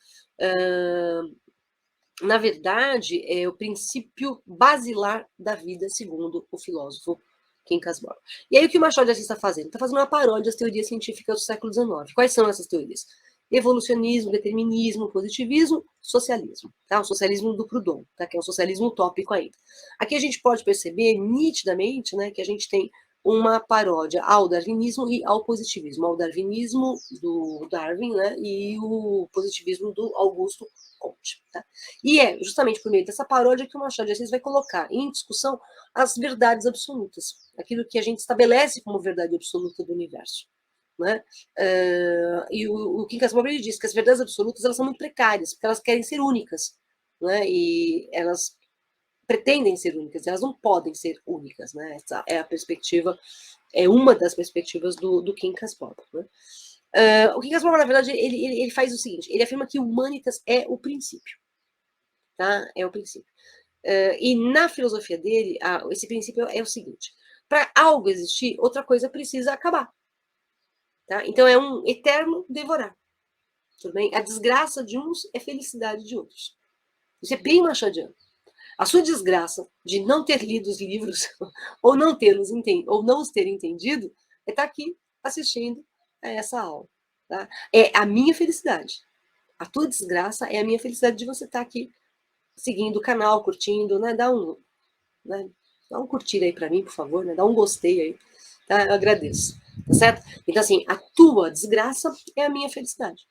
Na verdade, é o princípio basilar da vida, segundo o filósofo Quincas Borba. E aí o que o Machado de Assis está fazendo? Está fazendo uma paródia das teorias científicas do século XIX. Quais são essas teorias? Evolucionismo, determinismo, positivismo, socialismo. Tá? O socialismo do Proudhon, tá? Que é um socialismo utópico ainda. Aqui a gente pode perceber nitidamente, né, que a gente tem uma paródia ao darwinismo e ao positivismo. Ao darwinismo do Darwin, né, e o positivismo do Augusto Comte. Tá? E é justamente por meio dessa paródia que o Machado de Assis vai colocar em discussão as verdades absolutas, aquilo que a gente estabelece como verdade absoluta do universo. Né? E o Quincas Borba diz que as verdades absolutas elas são muito precárias, porque elas querem ser únicas, né? E elas pretendem ser únicas, elas não podem ser únicas. Né? Essa é a perspectiva, é uma das perspectivas do Quincas Borba. Né? O Quincas Borba, na verdade, ele faz o seguinte, ele afirma que humanitas é o princípio. Tá? É o princípio. E na filosofia dele, esse princípio é o seguinte, para algo existir, outra coisa precisa acabar. Tá? Então é um eterno devorar. Tudo bem? A desgraça de uns é felicidade de outros. Isso é bem machadiano. A sua desgraça de não ter lido os livros ou não os ter entendido é estar aqui assistindo a essa aula. Tá? É a minha felicidade. A tua desgraça é a minha felicidade de você estar aqui seguindo o canal, curtindo, né? Dá um curtir aí para mim, por favor, né? Dá um gostei aí, tá? Eu agradeço, tá certo? Então, assim, a tua desgraça é a minha felicidade.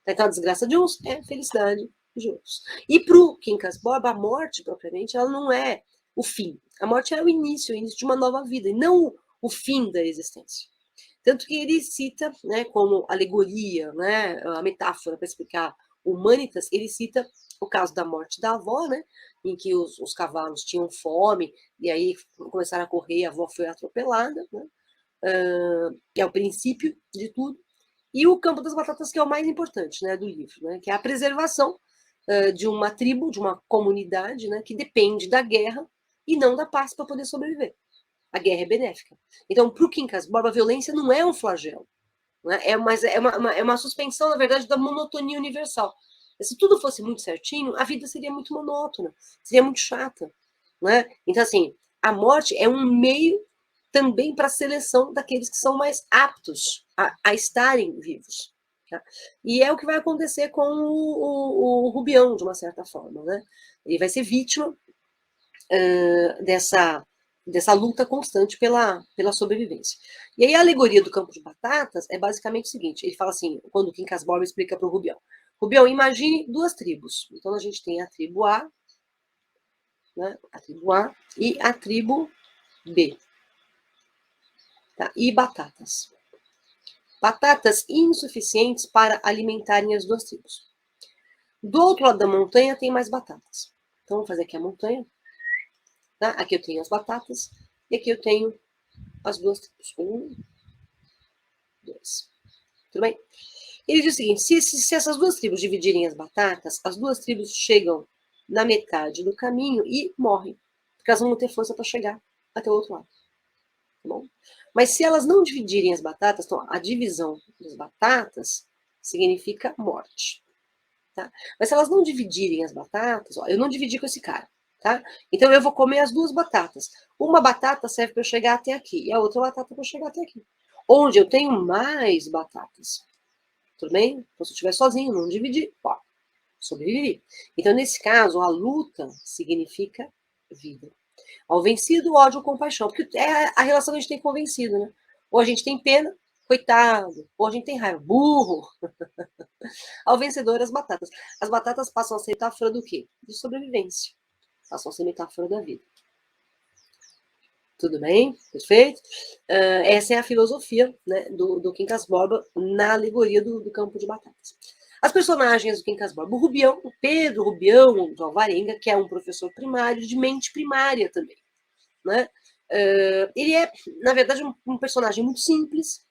Então, a desgraça de uns é a felicidade de outros. E pro Quincas Borba, a morte, propriamente, ela não é o fim. A morte é o início de uma nova vida, e não o fim da existência. Tanto que ele cita, né, como alegoria, né, a metáfora para explicar Humanitas, ele cita o caso da morte da avó, né, em que os cavalos tinham fome, e aí começaram a correr e a avó foi atropelada, né, é o princípio de tudo. E o campo das batatas, que é o mais importante, né, do livro, né, que é a preservação de uma tribo, de uma comunidade, né, que depende da guerra e não da paz para poder sobreviver. A guerra é benéfica. Então, para o Quincas Borba, a violência não é um flagelo. Né? É uma suspensão, na verdade, da monotonia universal. Se tudo fosse muito certinho, a vida seria muito monótona, seria muito chata. Né? Então, assim, a morte é um meio também para a seleção daqueles que são mais aptos a estarem vivos. Tá? E é o que vai acontecer com o Rubião, de uma certa forma. Né? Ele vai ser vítima dessa luta constante pela sobrevivência. E aí a alegoria do campo de batatas é basicamente o seguinte, ele fala assim, quando o Quincas Borba explica para o Rubião. Rubião, imagine duas tribos. Então a gente tem a tribo A, né, a tribo A e a tribo B. Tá? E batatas. Batatas insuficientes para alimentarem as duas tribos. Do outro lado da montanha tem mais batatas. Então vamos fazer aqui a montanha. Tá? Aqui eu tenho as batatas e aqui eu tenho as duas tribos. 1, 2. Tudo bem? Ele diz o seguinte, se essas duas tribos dividirem as batatas, as duas tribos chegam na metade do caminho e morrem. Porque elas não vão ter força para chegar até o outro lado. Tá bom? Mas se elas não dividirem as batatas, então a divisão das batatas significa morte. Tá? Mas se elas não dividirem as batatas, ó, eu não dividi com esse cara. Tá? Então eu vou comer as duas batatas. Uma batata serve para eu chegar até aqui e a outra batata para eu chegar até aqui. Onde eu tenho mais batatas. Tudo bem? Então, se eu estiver sozinho, não dividir, ó, sobrevivi. Então, nesse caso, a luta significa vida. Ao vencido, ódio ou compaixão. Porque é a relação que a gente tem com o vencido, né? Ou a gente tem pena, coitado. Ou a gente tem raiva, burro. Ao vencedor, as batatas. As batatas passam a ser metáfora do quê? De sobrevivência. Passam a ser metáfora da vida. Tudo bem? Perfeito? Essa é a filosofia, né, do Quincas Borba na alegoria do campo de batatas. As personagens do Quincas Borba, o Rubião, o Pedro Rubião do Alvarenga, que é um professor primário de mente primária também. Né? Ele é, na verdade, um personagem muito simples.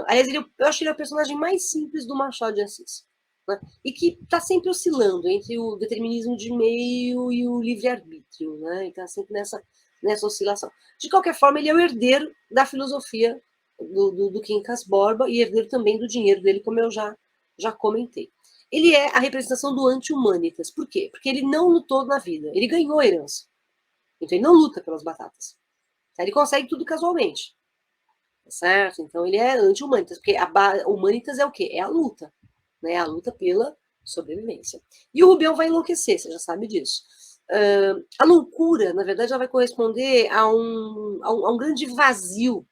Aliás, eu acho que ele é o personagem mais simples do Machado de Assis. Né? E que está sempre oscilando entre o determinismo de meio e o livre-arbítrio. Né? Está sempre nessa oscilação. De qualquer forma, ele é o herdeiro da filosofia do Quincas Borba e herdeiro também do dinheiro dele, como eu já comentei. Ele é a representação do anti-humanitas. Por quê? Porque ele não lutou na vida. Ele ganhou a herança. Então ele não luta pelas batatas. Ele consegue tudo casualmente. Certo? Então ele é anti-humanitas, porque humanitas é o quê? É a luta. Né? A luta pela sobrevivência. E o Rubião vai enlouquecer, você já sabe disso. A loucura, na verdade, ela vai corresponder a um grande vazio.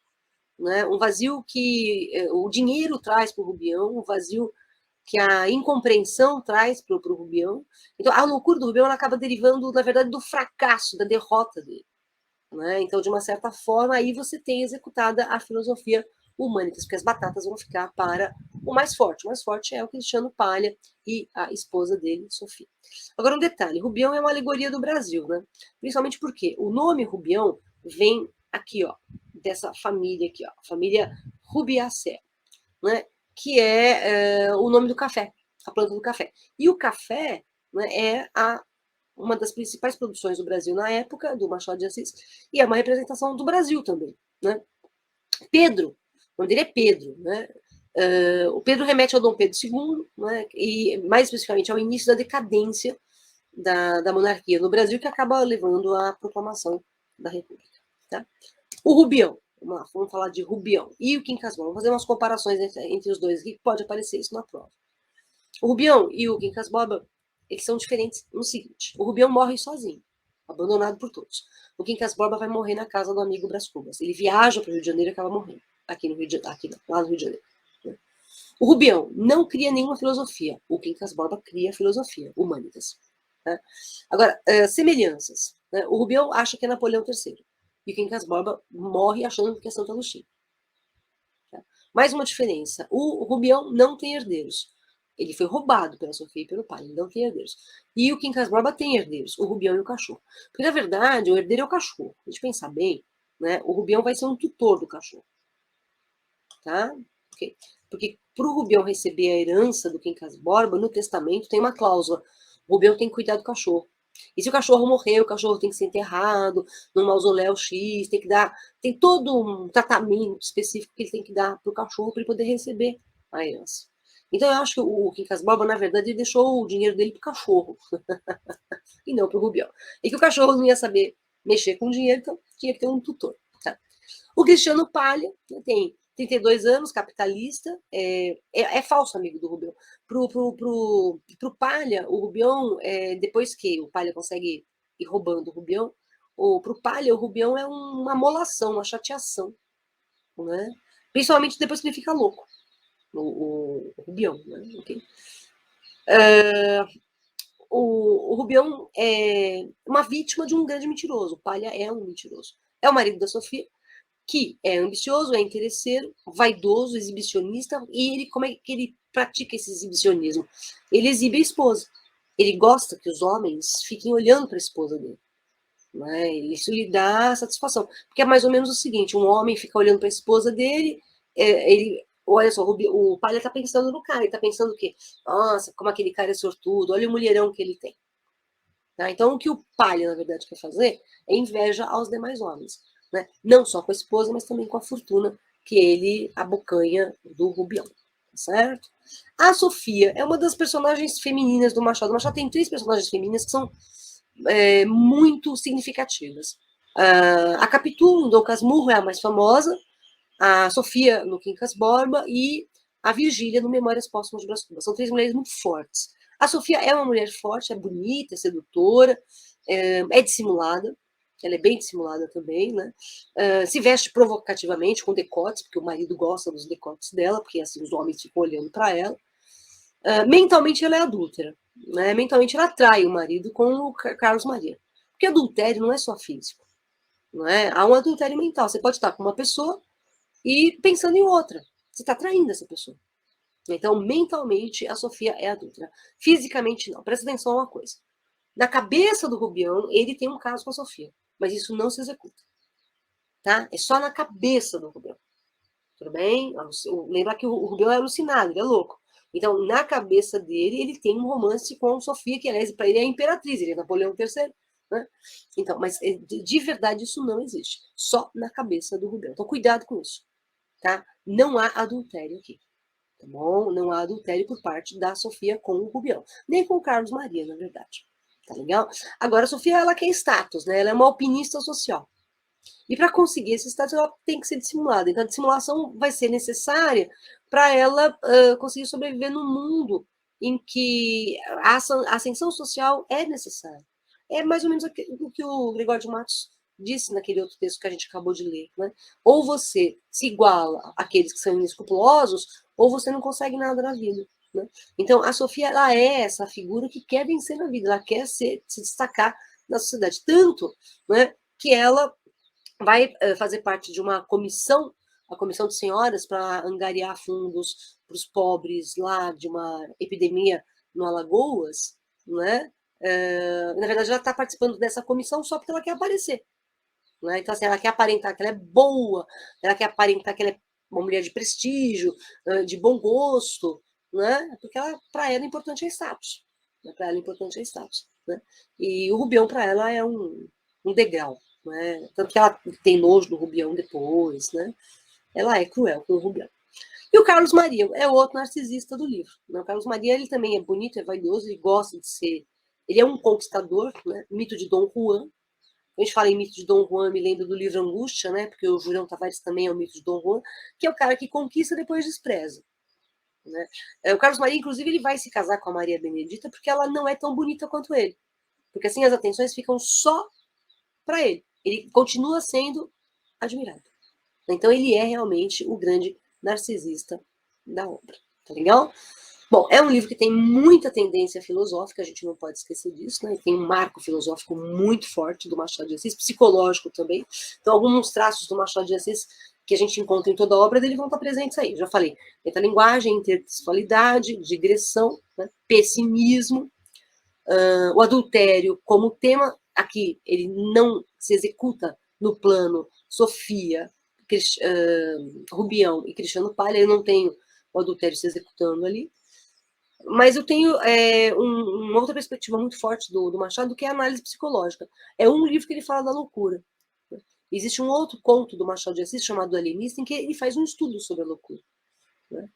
Né? Um vazio que o dinheiro traz para o Rubião, um vazio que a incompreensão traz para o Rubião. Então, a loucura do Rubião ela acaba derivando, na verdade, do fracasso, da derrota dele. Né? Então, de uma certa forma, aí você tem executada a filosofia humanitas, porque as batatas vão ficar para o mais forte. O mais forte é o Cristiano Palha e a esposa dele, Sofia. Agora, um detalhe: Rubião é uma alegoria do Brasil, né? Principalmente porque o nome Rubião vem aqui, ó, dessa família aqui, ó, família Rubiacé, né? Que é o nome do café, a planta do café. E o café, né, é uma das principais produções do Brasil na época, do Machado de Assis, e é uma representação do Brasil também. Né? Pedro, o nome dele é Pedro, né? O Pedro remete ao Dom Pedro II, né? E mais especificamente ao início da decadência da monarquia no Brasil, que acaba levando à proclamação da República. Tá? O Rubião, vamos falar de Rubião e o Quincas Borba, vamos fazer umas comparações entre os dois, que pode aparecer isso na prova. O Rubião e o Quincas Borba, eles são diferentes no seguinte: o Rubião morre sozinho, abandonado por todos. O Quincas Borba vai morrer na casa do amigo Brás Cubas. Ele viaja para o Rio de Janeiro e acaba morrendo aqui no Rio de, aqui, lá no Rio de Janeiro. Né? O Rubião não cria nenhuma filosofia. O Quincas Borba cria filosofia, humanitas. Né? Agora, semelhanças. Né? O Rubião acha que é Napoleão III. E o Quincas Borba morre achando que é Santo Agostinho. Tá? Mais uma diferença: o Rubião não tem herdeiros. Ele foi roubado pela Sofia e pelo pai, ele não tem herdeiros. E o Quincas Borba tem herdeiros, o Rubião e o cachorro. Porque, na verdade, o herdeiro é o cachorro. Se a gente pensar bem, né, o Rubião vai ser um tutor do cachorro. Tá? Okay. Porque para o Rubião receber a herança do Quincas Borba, no testamento tem uma cláusula: o Rubião tem que cuidar do cachorro. E se o cachorro morrer, o cachorro tem que ser enterrado num mausoléu X, tem todo um tratamento específico que ele tem que dar para o cachorro para ele poder receber a herança. Então eu acho que o Quincas Borba, na verdade, ele deixou o dinheiro dele para o cachorro e não para o Rubião. E que o cachorro não ia saber mexer com o dinheiro, então tinha que ter um tutor. Tá? O Cristiano Palha, né, tem 32 anos, capitalista, é falso amigo do Rubião. Pro Palha, o Rubião, depois que o Palha consegue ir roubando o Rubião, pro Palha, o Rubião é uma molação, uma chateação, né? Principalmente depois que ele fica louco, o Rubião, né? Okay? O Rubião é uma vítima de um grande mentiroso. O Palha é um mentiroso. É o marido da Sofia, que é ambicioso, é interesseiro, vaidoso, exibicionista, e ele, como é que ele pratica esse exibicionismo? Ele exibe a esposa. Ele gosta que os homens fiquem olhando para a esposa dele. Né? Isso lhe dá satisfação. Porque é mais ou menos o seguinte: um homem fica olhando para a esposa dele, olha só, o pai está pensando no cara, ele está pensando o quê? Nossa, como aquele cara é sortudo, olha o mulherão que ele tem. Tá? Então, o que o Palha, na verdade, quer fazer é inveja aos demais homens. Né? Não só com a esposa, mas também com a fortuna que ele abocanha do Rubião. Certo? A Sofia é uma das personagens femininas do Machado. O Machado tem 3 personagens femininas que são muito significativas. A Capitu, no Dom Casmurro, é a mais famosa, a Sofia, no Quincas Borba, e a Virgília, no Memórias Póstumas de Brás Cubas. São 3 mulheres muito fortes. A Sofia é uma mulher forte, é bonita, é sedutora, é dissimulada, ela é bem dissimulada também, né? Se veste provocativamente, com decotes, porque o marido gosta dos decotes dela, porque assim os homens ficam olhando para ela. Mentalmente ela é adúltera, né? Mentalmente ela atrai o marido com o Carlos Maria. Porque adultério não é só físico, não é? Há um adultério mental. Você pode estar com uma pessoa e pensando em outra. Você está traindo essa pessoa. Então, mentalmente, a Sofia é adúltera. Fisicamente, não. Presta atenção a uma coisa. Na cabeça do Rubião, ele tem um caso com a Sofia, mas isso não se executa. Tá? É só na cabeça do Rubião. Tudo bem? Lembra que o Rubião é alucinado, ele é louco. Então, na cabeça dele, ele tem um romance com Sofia, que, aliás, para ele é a imperatriz, ele é Napoleão III. Né? Então, mas de verdade isso não existe. Só na cabeça do Rubião. Então, cuidado com isso. Tá? Não há adultério aqui. Tá bom? Não há adultério por parte da Sofia com o Rubião. Nem com o Carlos Maria, na verdade. Tá legal? Agora, a Sofia, ela quer status, né? Ela é uma alpinista social. E para conseguir esse status, ela tem que ser dissimulada. Então, a dissimulação vai ser necessária para ela conseguir sobreviver num mundo em que a ascensão social é necessária. É mais ou menos o que o Gregório de Matos disse naquele outro texto que a gente acabou de ler. Né? Ou você se iguala àqueles que são inescrupulosos, ou você não consegue nada na vida. Né? Então, a Sofia, ela é essa figura que quer vencer na vida, ela quer se destacar na sociedade. Tanto, né, que ela vai fazer parte de uma comissão, a comissão de senhoras, para angariar fundos para os pobres lá de uma epidemia no Alagoas, né? Na verdade, ela está participando dessa comissão só porque ela quer aparecer. Né? Então, assim, ela quer aparentar que ela é boa, ela quer aparentar que ela é uma mulher de prestígio, de bom gosto, né? Porque para ela, importante é status. Né? Para ela, importante é status. Né? E o Rubião, para ela, é um degrau. Né? Tanto que ela tem nojo do Rubião depois. Né? Ela é cruel com o Rubião. E o Carlos Maria é o outro narcisista do livro. Né? O Carlos Maria, ele também é bonito, é vaidoso, ele gosta de ser... Ele é um conquistador, né? Mito de Dom Juan. A gente fala em mito de Dom Juan, me lembro do livro Angústia, né? Porque o Julião Tavares também é o mito de Dom Juan, que é o cara que conquista e depois despreza. Né? O Carlos Maria, inclusive, ele vai se casar com a Maria Benedita porque ela não é tão bonita quanto ele. Porque assim as atenções ficam só para ele. Ele continua sendo admirado. Então ele é realmente o grande narcisista da obra. Tá legal? Bom, é um livro que tem muita tendência filosófica, a gente não pode esquecer disso, né? Tem um marco filosófico muito forte do Machado de Assis, psicológico também. Então, alguns traços do Machado de Assis que a gente encontra em toda a obra dele vão estar presentes aí. Já falei, metalinguagem, intertextualidade, digressão, né? Pessimismo, o adultério como tema. Aqui, ele não se executa no plano Sofia, Rubião e Cristiano Palha, ele não tem o adultério se executando ali. Mas eu tenho uma outra perspectiva muito forte do Machado, que é a análise psicológica. É um livro que ele fala da loucura. Existe um outro conto do Machado de Assis, chamado Alienista, em que ele faz um estudo sobre a loucura. Né?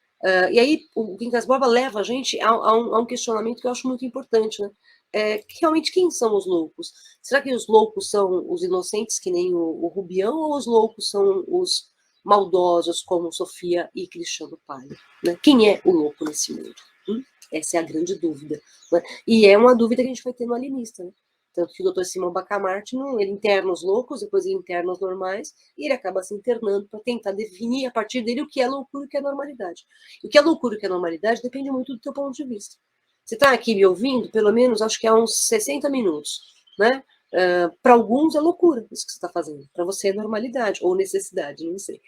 E aí o Quincas Borba leva a gente a um questionamento que eu acho muito importante. Né? Realmente, quem são os loucos? Será que os loucos são os inocentes, que nem o Rubião, ou os loucos são os maldosos, como Sofia e Cristiano Palha? Né? Quem é o louco nesse mundo? Essa é a grande dúvida. Né? E é uma dúvida que a gente vai ter no Alienista. Né? Tanto que o Dr. Simão Bacamarte, ele interna os loucos, depois ele interna os normais, e ele acaba se internando para tentar definir a partir dele o que é loucura e o que é normalidade. E o que é loucura e o que é normalidade depende muito do teu ponto de vista. Você está aqui me ouvindo, pelo menos, acho que há uns 60 minutos, né? Para alguns é loucura isso que você está fazendo. Para você é normalidade ou necessidade, não sei.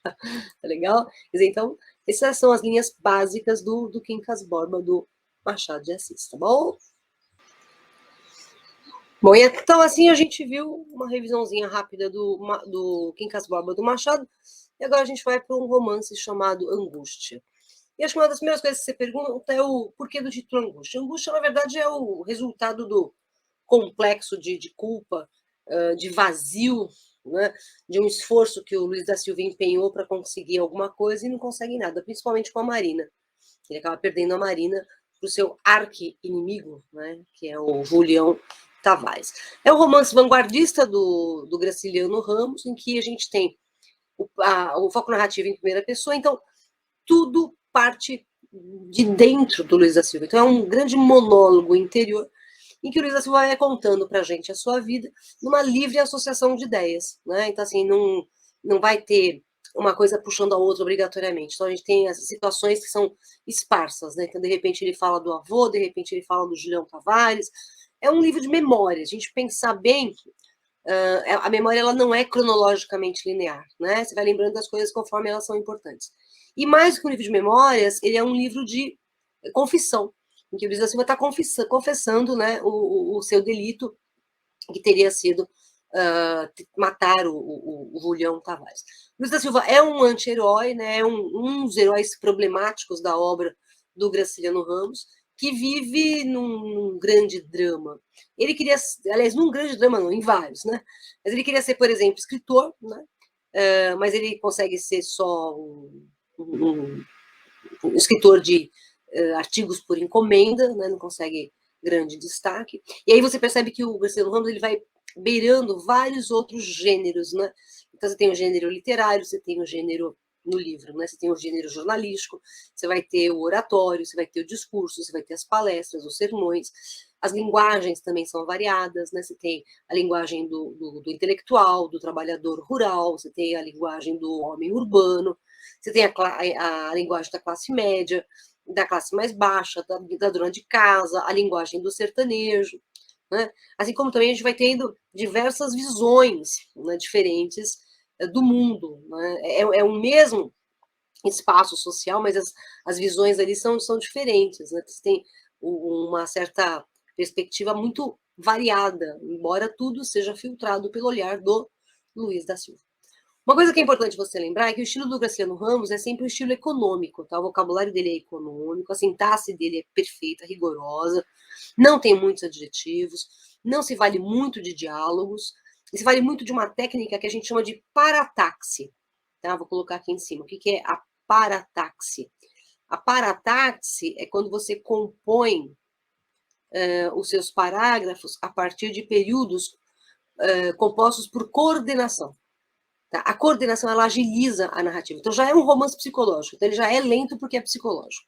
Tá legal? Então, essas são as linhas básicas do Quincas Borba, do Machado de Assis, tá bom? Bom, então assim a gente viu uma revisãozinha rápida do Quincas Borba do Machado, e agora a gente vai para um romance chamado Angústia. E acho que uma das primeiras coisas que você pergunta é o porquê do título Angústia. Angústia, na verdade, é o resultado do complexo de culpa, de vazio, né, de um esforço que o Luiz da Silva empenhou para conseguir alguma coisa e não consegue nada, principalmente com a Marina. Ele acaba perdendo a Marina para o seu arqui-inimigo, né, que é o Julião Tavares. É um romance vanguardista do Graciliano Ramos, em que a gente tem o foco narrativo em primeira pessoa, então tudo parte de dentro do Luiz da Silva. Então é um grande monólogo interior em que o Luiz da Silva vai contando para a gente a sua vida numa livre associação de ideias. Né? Então, assim, não vai ter uma coisa puxando a outra obrigatoriamente. Então, a gente tem as situações que são esparsas. Né? Então, de repente, ele fala do avô, de repente, ele fala do Julião Tavares. É um livro de memória. A gente pensar bem, a memória ela não é cronologicamente linear. Né? Você vai lembrando das coisas conforme elas são importantes. E mais que um livro de memórias, ele é um livro de confissão, em que o Luiz da Silva está confessando, né, o seu delito, que teria sido matar o Julião Tavares. Luiz da Silva é um anti-herói, né, é um dos heróis problemáticos da obra do Graciliano Ramos, que vive num grande drama. Ele queria, aliás, num grande drama não, em vários, né? Mas ele queria ser, por exemplo, escritor, né? Mas ele consegue ser só um escritor de artigos por encomenda, né, não consegue grande destaque. E aí você percebe que o Graciliano Ramos ele vai beirando vários outros gêneros, né? Então você tem o gênero literário, você tem o gênero no livro, né? Você tem o gênero jornalístico, você vai ter o oratório, você vai ter o discurso, você vai ter as palestras, os sermões. As linguagens também são variadas, né? Você tem a linguagem do intelectual, do trabalhador rural, você tem a linguagem do homem urbano, você tem a linguagem da classe média, da classe mais baixa, da dona de casa, a linguagem do sertanejo. Né? Assim como também a gente vai tendo diversas visões, né, diferentes do mundo. Né? É um mesmo espaço social, mas as visões ali são diferentes. Né? Você tem uma certa perspectiva muito variada, embora tudo seja filtrado pelo olhar do Luiz da Silva. Uma coisa que é importante você lembrar é que o estilo do Graciliano Ramos é sempre um estilo econômico, tá? O vocabulário dele é econômico, a sintaxe dele é perfeita, rigorosa, não tem muitos adjetivos, não se vale muito de diálogos, e se vale muito de uma técnica que a gente chama de parataxe. Tá? Vou colocar aqui em cima. O que é a parataxe? A parataxe é quando você compõe os seus parágrafos a partir de períodos compostos por coordenação. Tá? A coordenação ela agiliza a narrativa. Então já é um romance psicológico. Então ele já é lento porque é psicológico.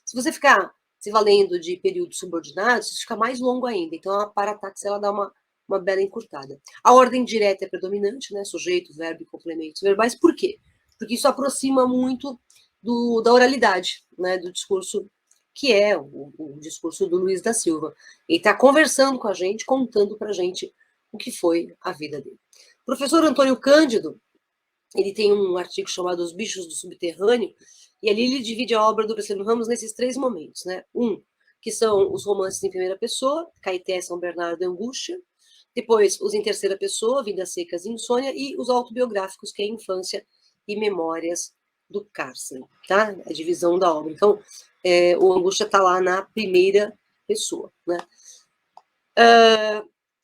Se você ficar se valendo de períodos subordinados, isso fica mais longo ainda. Então a parataxe ela dá uma bela encurtada. A ordem direta é predominante, né? Sujeito, verbo e complementos verbais. Por quê? Porque isso aproxima muito da oralidade, né? Do discurso que é o discurso do Luiz da Silva. Ele está conversando com a gente, contando para a gente o que foi a vida dele. O professor Antônio Cândido, ele tem um artigo chamado Os Bichos do Subterrâneo, e ali ele divide a obra do Graciliano Ramos nesses três momentos, né? Que são os romances em primeira pessoa, Caeté, São Bernardo e Angústia, depois os em terceira pessoa, Vidas Secas e Insônia, e os autobiográficos, que é Infância e Memórias do Cárcere, tá? A divisão da obra. Então, o angústia está lá na primeira pessoa, né?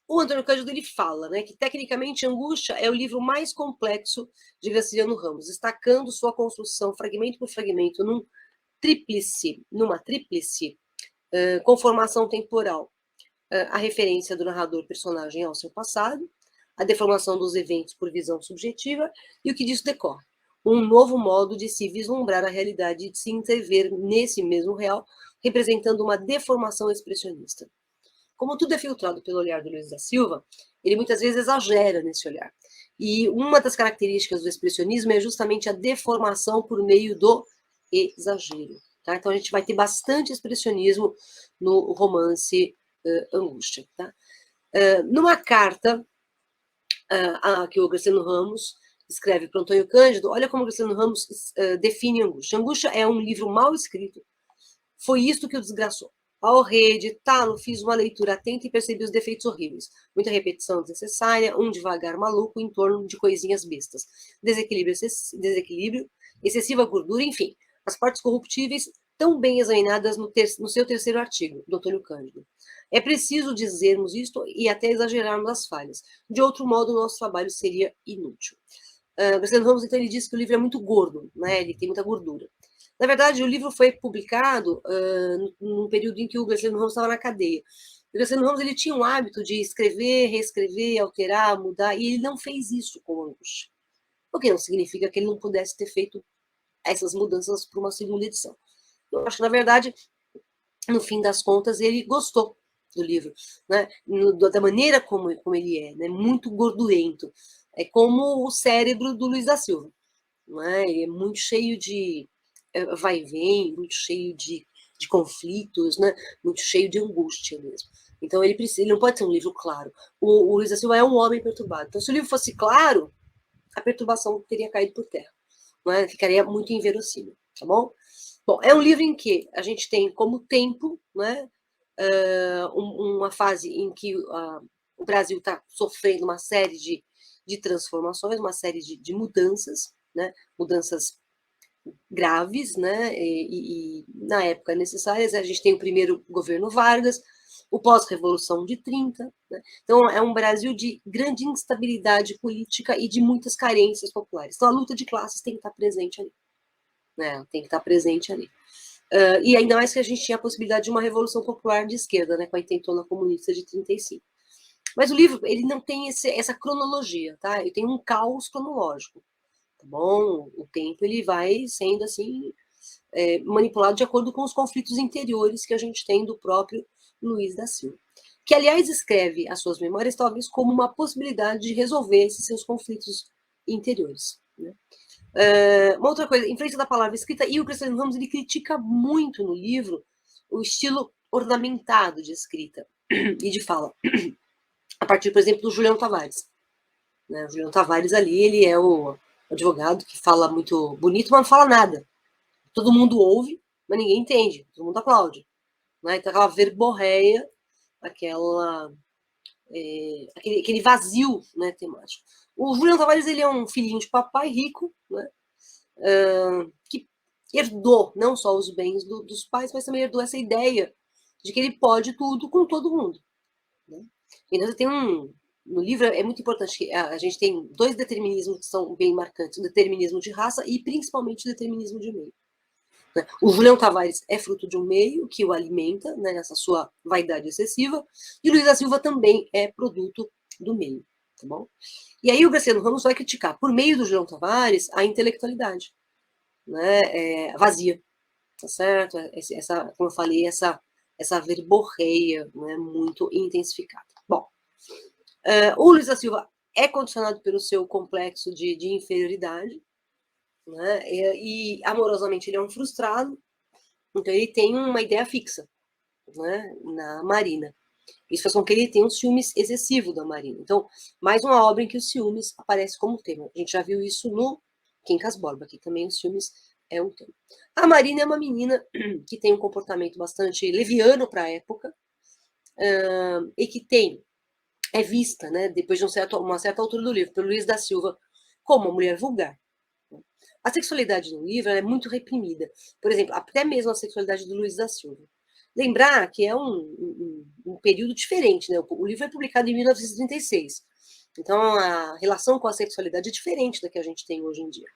O Antônio Cândido ele fala, né, que tecnicamente Angústia é o livro mais complexo de Graciliano Ramos, destacando sua construção fragmento por fragmento numa tríplice conformação temporal, a referência do narrador personagem ao seu passado, a deformação dos eventos por visão subjetiva e o que disso decorre. Um novo modo de se vislumbrar a realidade e de se interver nesse mesmo real, representando uma deformação expressionista. Como tudo é filtrado pelo olhar do Luiz da Silva, ele muitas vezes exagera nesse olhar. E uma das características do expressionismo é justamente a deformação por meio do exagero. Tá? Então a gente vai ter bastante expressionismo no romance Angústia. Tá? Numa carta que o Graciliano Ramos escreve para Antônio Cândido, olha como o Graciliano Ramos define Angústia. Angústia é um livro mal escrito. Foi isto que o desgraçou. Ao reeditá-lo, fiz uma leitura atenta e percebi os defeitos horríveis. Muita repetição desnecessária, um devagar maluco em torno de coisinhas bestas. Desequilíbrio, excessiva gordura, enfim. As partes corruptíveis tão bem examinadas no seu terceiro artigo, do Antônio Cândido. É preciso dizermos isto e até exagerarmos as falhas. De outro modo, o nosso trabalho seria inútil. Graciliano Ramos, então, ele diz que o livro é muito gordo, né? Ele tem muita gordura. Na verdade, o livro foi publicado num período em que o Graciliano Ramos estava na cadeia. O Graciliano Ramos ele tinha um hábito de escrever, reescrever, alterar, mudar, e ele não fez isso com o Angústia. O que não significa que ele não pudesse ter feito essas mudanças para uma segunda edição. Eu acho que, na verdade, no fim das contas, ele gostou do livro, né? Da maneira como ele é, né? Muito gordurento. É como o cérebro do Luiz da Silva. Não é? Ele é muito cheio de vai e vem, muito cheio de conflitos, né? Muito cheio de angústia mesmo. Então ele não pode ser um livro claro. O Luiz da Silva é um homem perturbado. Então, se o livro fosse claro, a perturbação teria caído por terra. Não é? Ficaria muito inverossímil, tá bom? Bom, é um livro em que a gente tem como tempo, né, uma fase em que o Brasil está sofrendo uma série de transformações, uma série de mudanças, né, mudanças graves, né, e na época necessárias. A gente tem o primeiro governo Vargas, o pós-revolução de 30, né? Então é um Brasil de grande instabilidade política e de muitas carências populares. Então a luta de classes tem que estar presente ali, né? Tem que estar presente ali. E ainda mais que a gente tinha a possibilidade de uma revolução popular de esquerda, né, com a intentona comunista de 35. Mas o livro ele não tem essa cronologia, tá? Ele tem um caos cronológico. Tá bom? O tempo ele vai sendo assim manipulado de acordo com os conflitos interiores que a gente tem do próprio Luiz da Silva, que aliás escreve as suas memórias talvez como uma possibilidade de resolver esses seus conflitos interiores, né? Uma outra coisa, influência da palavra escrita, e o Graciliano Ramos ele critica muito no livro o estilo ornamentado de escrita e de fala, a partir, por exemplo, do Julião Tavares. Né? O Julião Tavares ali, ele é o advogado que fala muito bonito, mas não fala nada. Todo mundo ouve, mas ninguém entende, todo mundo aplaude. Né? Então, aquela verborreia, aquele vazio, né, temático. O Julião Tavares ele é um filhinho de papai rico, né, que herdou não só os bens dos pais, mas também herdou essa ideia de que ele pode tudo com todo mundo. Né? Então, você tem no livro é muito importante que a gente tem dois determinismos que são bem marcantes: o determinismo de raça e principalmente o determinismo de meio. O Julião Tavares é fruto de um meio que o alimenta, né, nessa sua vaidade excessiva, e o Luiz da Silva também é produto do meio, tá bom? E aí o Graciliano Ramos vai criticar, por meio do Julião Tavares, a intelectualidade, né, vazia, tá certo? Como eu falei, essa verborreia, né, muito intensificada. Bom, o Luiz da Silva é condicionado pelo seu complexo de inferioridade, né, e amorosamente ele é um frustrado, então ele tem uma ideia fixa, né, na Marina. Isso faz com que ele tenha um ciúmes excessivo da Marina. Então, mais uma obra em que os ciúmes aparece como tema. A gente já viu isso no Quincas Borba, que também os ciúmes é um tema. A Marina é uma menina que tem um comportamento bastante leviano para a época, e que é vista, né, depois de uma certa altura do livro, pelo Luiz da Silva, como uma mulher vulgar. A sexualidade no livro é muito reprimida. Por exemplo, até mesmo a sexualidade do Luiz da Silva. Lembrar que é um período diferente, né? O livro é publicado em 1936. Então, a relação com a sexualidade é diferente da que a gente tem hoje em dia.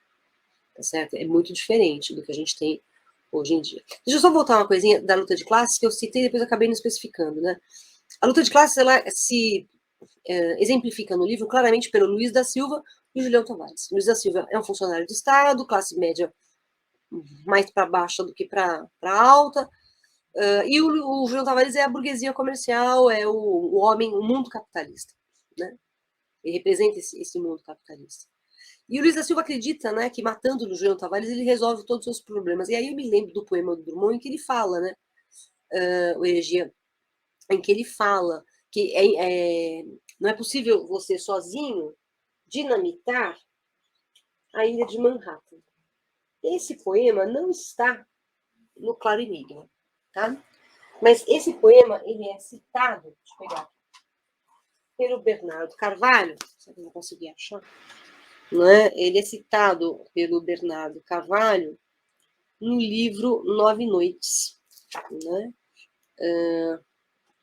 Tá certo? É muito diferente do que a gente tem hoje em dia. Deixa eu só voltar uma coisinha da luta de classes que eu citei e depois acabei não especificando, né? A luta de classes, ela se exemplifica no livro claramente pelo Luiz da Silva e Julião Tavares. Luiz da Silva é um funcionário de Estado, classe média mais para baixa do que para alta, e o Julião Tavares é a burguesia comercial, é o homem, o mundo capitalista, né? Ele representa esse mundo capitalista. E o Luiz da Silva acredita, né, que matando o Julião Tavares ele resolve todos os seus problemas. E aí eu me lembro do poema do Drummond em que ele fala, né, o Elegia, em que ele fala que não é possível você sozinho dinamitar a ilha de Manhattan. Esse poema não está no Claro Enigma, tá? Mas esse poema ele é citado, deixa eu pegar aqui, pelo Bernardo Carvalho, se eu não conseguir achar, né? Ele é citado pelo Bernardo Carvalho no livro Nove Noites, né?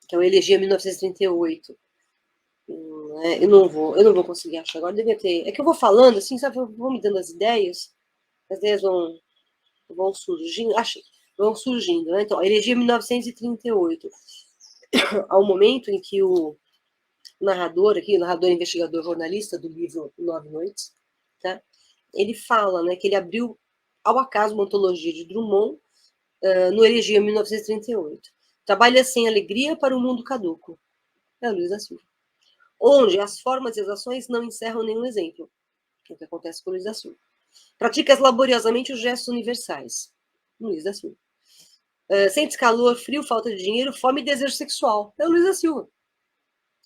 Que é o Elegia 1938. Eu não vou conseguir achar agora, devia ter. É que eu vou falando assim, sabe? Eu vou me dando as ideias vão surgindo, achei, vão surgindo, né? Então, Elegia 1938, ao momento em que o narrador aqui, o narrador investigador jornalista do livro Nove Noites, tá? Ele fala, né, que ele abriu ao acaso uma antologia de Drummond no Elegia 1938. Trabalha sem alegria para o mundo caduco. É o Luiz da Silva. Onde as formas e as ações não encerram nenhum exemplo. É o que acontece com o Luiz da Silva. Praticas laboriosamente os gestos universais. Luiz da Silva. Sentes calor, frio, falta de dinheiro, fome e desejo sexual. É o Luiz da Silva.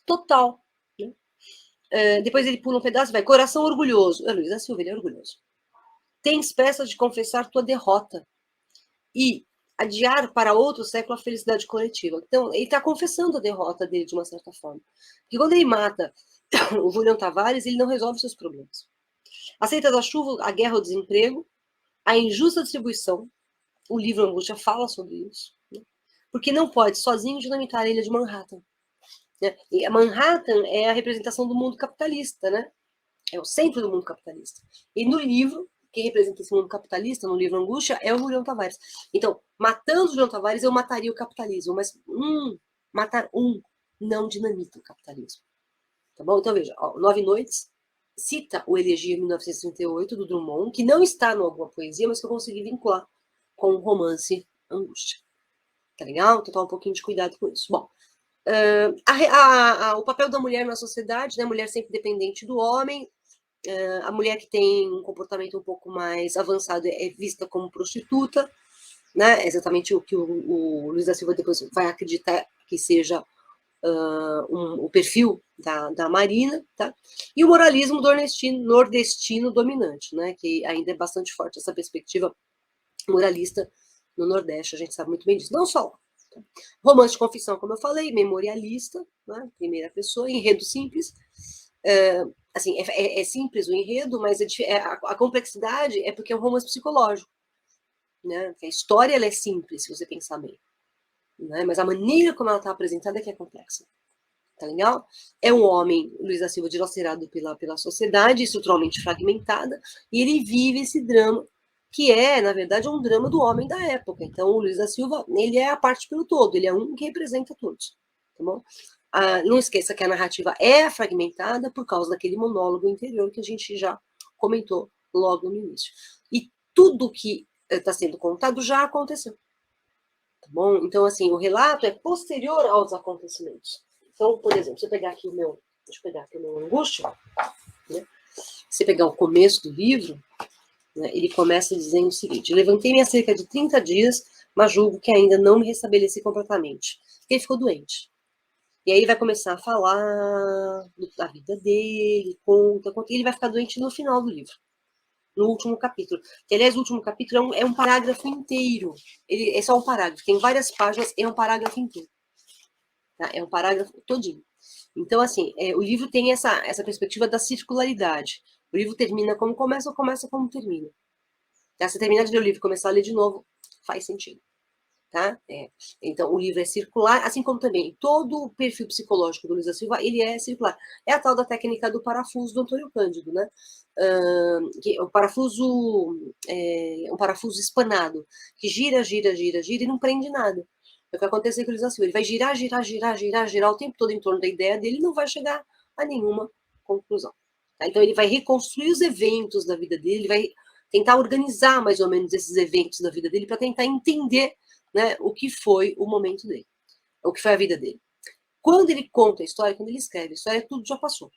Total. Né? Depois ele pula um pedaço e vai. Coração orgulhoso. É o Luiz da Silva, ele é orgulhoso. Tens pressa de confessar tua derrota. E adiar para outro século a felicidade coletiva. Então, ele está confessando a derrota dele de uma certa forma. Porque quando ele mata o Julião Tavares, ele não resolve seus problemas. Aceita da chuva, a guerra, o desemprego, a injusta distribuição. O livro Angústia fala sobre isso. Né? Porque não pode sozinho dinamitar a ilha de Manhattan. Né? E a Manhattan é a representação do mundo capitalista, né? É o centro do mundo capitalista. E no livro, quem representa esse mundo capitalista, no livro Angústia, é o Julião Tavares. Então, matando o Julião Tavares, eu mataria o capitalismo, mas matar não dinamita o capitalismo. Tá bom? Então, veja, ó, Nove Noites cita o Elegia 1938, do Drummond, que não está no Alguma Poesia, mas que eu consegui vincular com o romance Angústia. Tá legal? Então, toma um pouquinho de cuidado com isso. Bom, o papel da mulher na sociedade, né? Mulher sempre dependente do homem, a mulher que tem um comportamento um pouco mais avançado é vista como prostituta, né? É exatamente o que o Luiz da Silva depois vai acreditar que seja o perfil da Marina, tá? E o moralismo nordestino dominante, né? Que ainda é bastante forte essa perspectiva moralista no Nordeste, a gente sabe muito bem disso. Não só lá. Tá? Romance de confissão, como eu falei, memorialista, né? Primeira pessoa, enredo simples. Assim, é simples o enredo, mas a complexidade é porque é um romance psicológico. Né? A história ela é simples, se você pensar bem. Né? Mas a maneira como ela está apresentada é que é complexa. Tá legal? É um homem, Luiz da Silva, dilacerado pela sociedade, estruturalmente fragmentada, e ele vive esse drama, que é, na verdade, um drama do homem da época. Então, o Luiz da Silva, ele é a parte pelo todo, ele é um que representa todos. Tá bom? Não esqueça que a narrativa é fragmentada por causa daquele monólogo interior que a gente já comentou logo no início. E tudo que está sendo contado já aconteceu. Tá bom? Então, assim, o relato é posterior aos acontecimentos. Então, por exemplo, se eu pegar aqui deixa eu pegar aqui o meu Angústia, né? Se pegar o começo do livro, né, ele começa dizendo o seguinte: levantei-me há cerca de 30 dias, mas julgo que ainda não me restabeleci completamente. Ele ficou doente. E aí ele vai começar a falar da vida dele, conta, e ele vai ficar doente no final do livro, no último capítulo. Que, aliás, o último capítulo é um parágrafo inteiro. É só um parágrafo, tem várias páginas, é um parágrafo inteiro. Tá? É um parágrafo todinho. Então, assim, o livro tem essa perspectiva da circularidade. O livro termina como começa ou começa como termina. Tá? Se terminar de ler o livro e começar a ler de novo, faz sentido. Tá? Então, o livro é circular, assim como também todo o perfil psicológico do Luiz da Silva, ele é circular. É a tal da técnica do parafuso do Antônio Cândido, né? O parafuso é um parafuso espanado, que gira, gira, gira, gira e não prende nada. É o que acontece com o Luiz da Silva. Ele vai girar, girar, girar, girar, girar o tempo todo em torno da ideia dele e não vai chegar a nenhuma conclusão. Tá? Então, ele vai reconstruir os eventos da vida dele, ele vai tentar organizar mais ou menos esses eventos da vida dele para tentar entender, né, o que foi o momento dele, o que foi a vida dele. Quando ele conta a história, quando ele escreve a história, tudo já passou.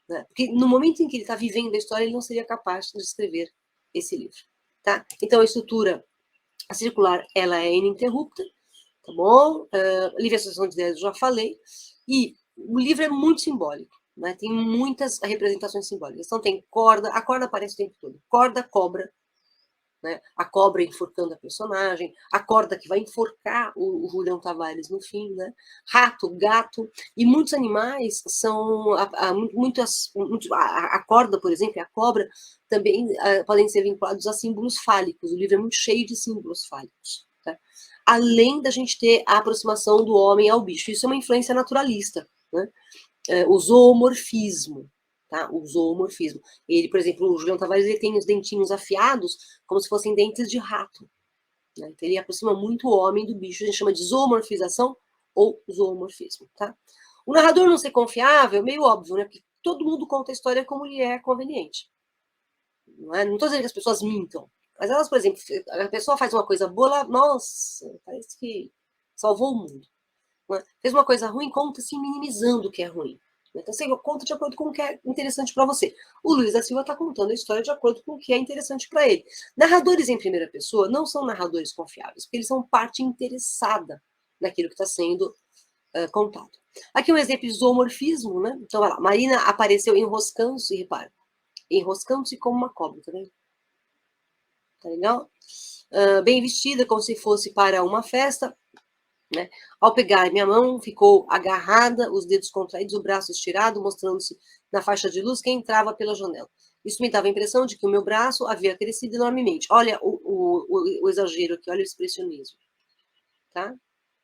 Né? Porque no momento em que ele está vivendo a história, ele não seria capaz de escrever esse livro. Tá? Então, a estrutura circular, ela é ininterrupta, tá bom? Livre associação de ideias, eu já falei. E o livro é muito simbólico. Né? Tem muitas representações simbólicas. Então, tem corda, a corda aparece o tempo todo. Corda, cobra, né? A cobra enforcando a personagem, a corda que vai enforcar o Julião Tavares no fim, né? Rato, gato, e muitos animais são, a corda, por exemplo, e a cobra também podem ser vinculados a símbolos fálicos. O livro é muito cheio de símbolos fálicos. Tá? Além da gente ter a aproximação do homem ao bicho, isso é uma influência naturalista, né? O zoomorfismo. Tá? O zoomorfismo. Ele, por exemplo, o Julião Tavares, ele tem os dentinhos afiados como se fossem dentes de rato. Né? Então, ele aproxima muito o homem do bicho. A gente chama de zoomorfização ou zoomorfismo. Tá? O narrador não ser confiável, meio óbvio, né? Porque todo mundo conta a história como lhe é conveniente. Não estou dizendo que as pessoas mintam, mas elas, por exemplo, a pessoa faz uma coisa boa, ela, nossa, parece que salvou o mundo. Né? Fez uma coisa ruim, conta assim, minimizando o que é ruim. Então, você conta de acordo com o que é interessante para você. O Luiz da Silva está contando a história de acordo com o que é interessante para ele. Narradores em primeira pessoa não são narradores confiáveis, porque eles são parte interessada naquilo que está sendo contado. Aqui um exemplo de zoomorfismo, né? Então, vai lá. Marina apareceu enroscando-se, repara, enroscando-se como uma cobra, tá vendo? Tá legal? Bem vestida, como se fosse para uma festa. Né? Ao pegar minha mão, ficou agarrada, os dedos contraídos, o braço estirado, mostrando-se na faixa de luz que entrava pela janela. Isso me dava a impressão de que o meu braço havia crescido enormemente. Olha o exagero aqui, olha o expressionismo. Tá?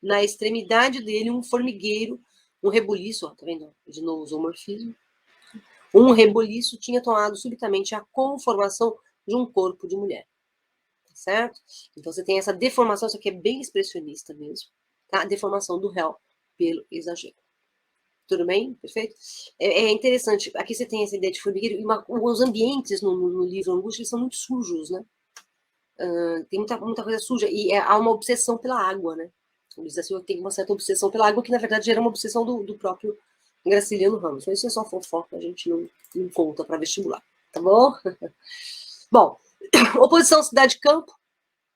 Na extremidade dele, um formigueiro, um rebuliço, ó, tá vendo? De novo, o zoomorfismo. Um rebuliço tinha tomado subitamente a conformação de um corpo de mulher. Certo? Então você tem essa deformação, isso aqui é bem expressionista mesmo, tá? A deformação do réu pelo exagero. Tudo bem? Perfeito? É interessante, aqui você tem essa ideia de formigueiro, e os ambientes no livro Angústia são muito sujos, né? Tem muita coisa suja, e há uma obsessão pela água, né? O Luiz da Silva tem uma certa obsessão pela água, que na verdade era uma obsessão do próprio Graciliano Ramos. Mas isso é só fofoca, a gente não conta para vestibular, tá bom? Bom, oposição cidade-campo.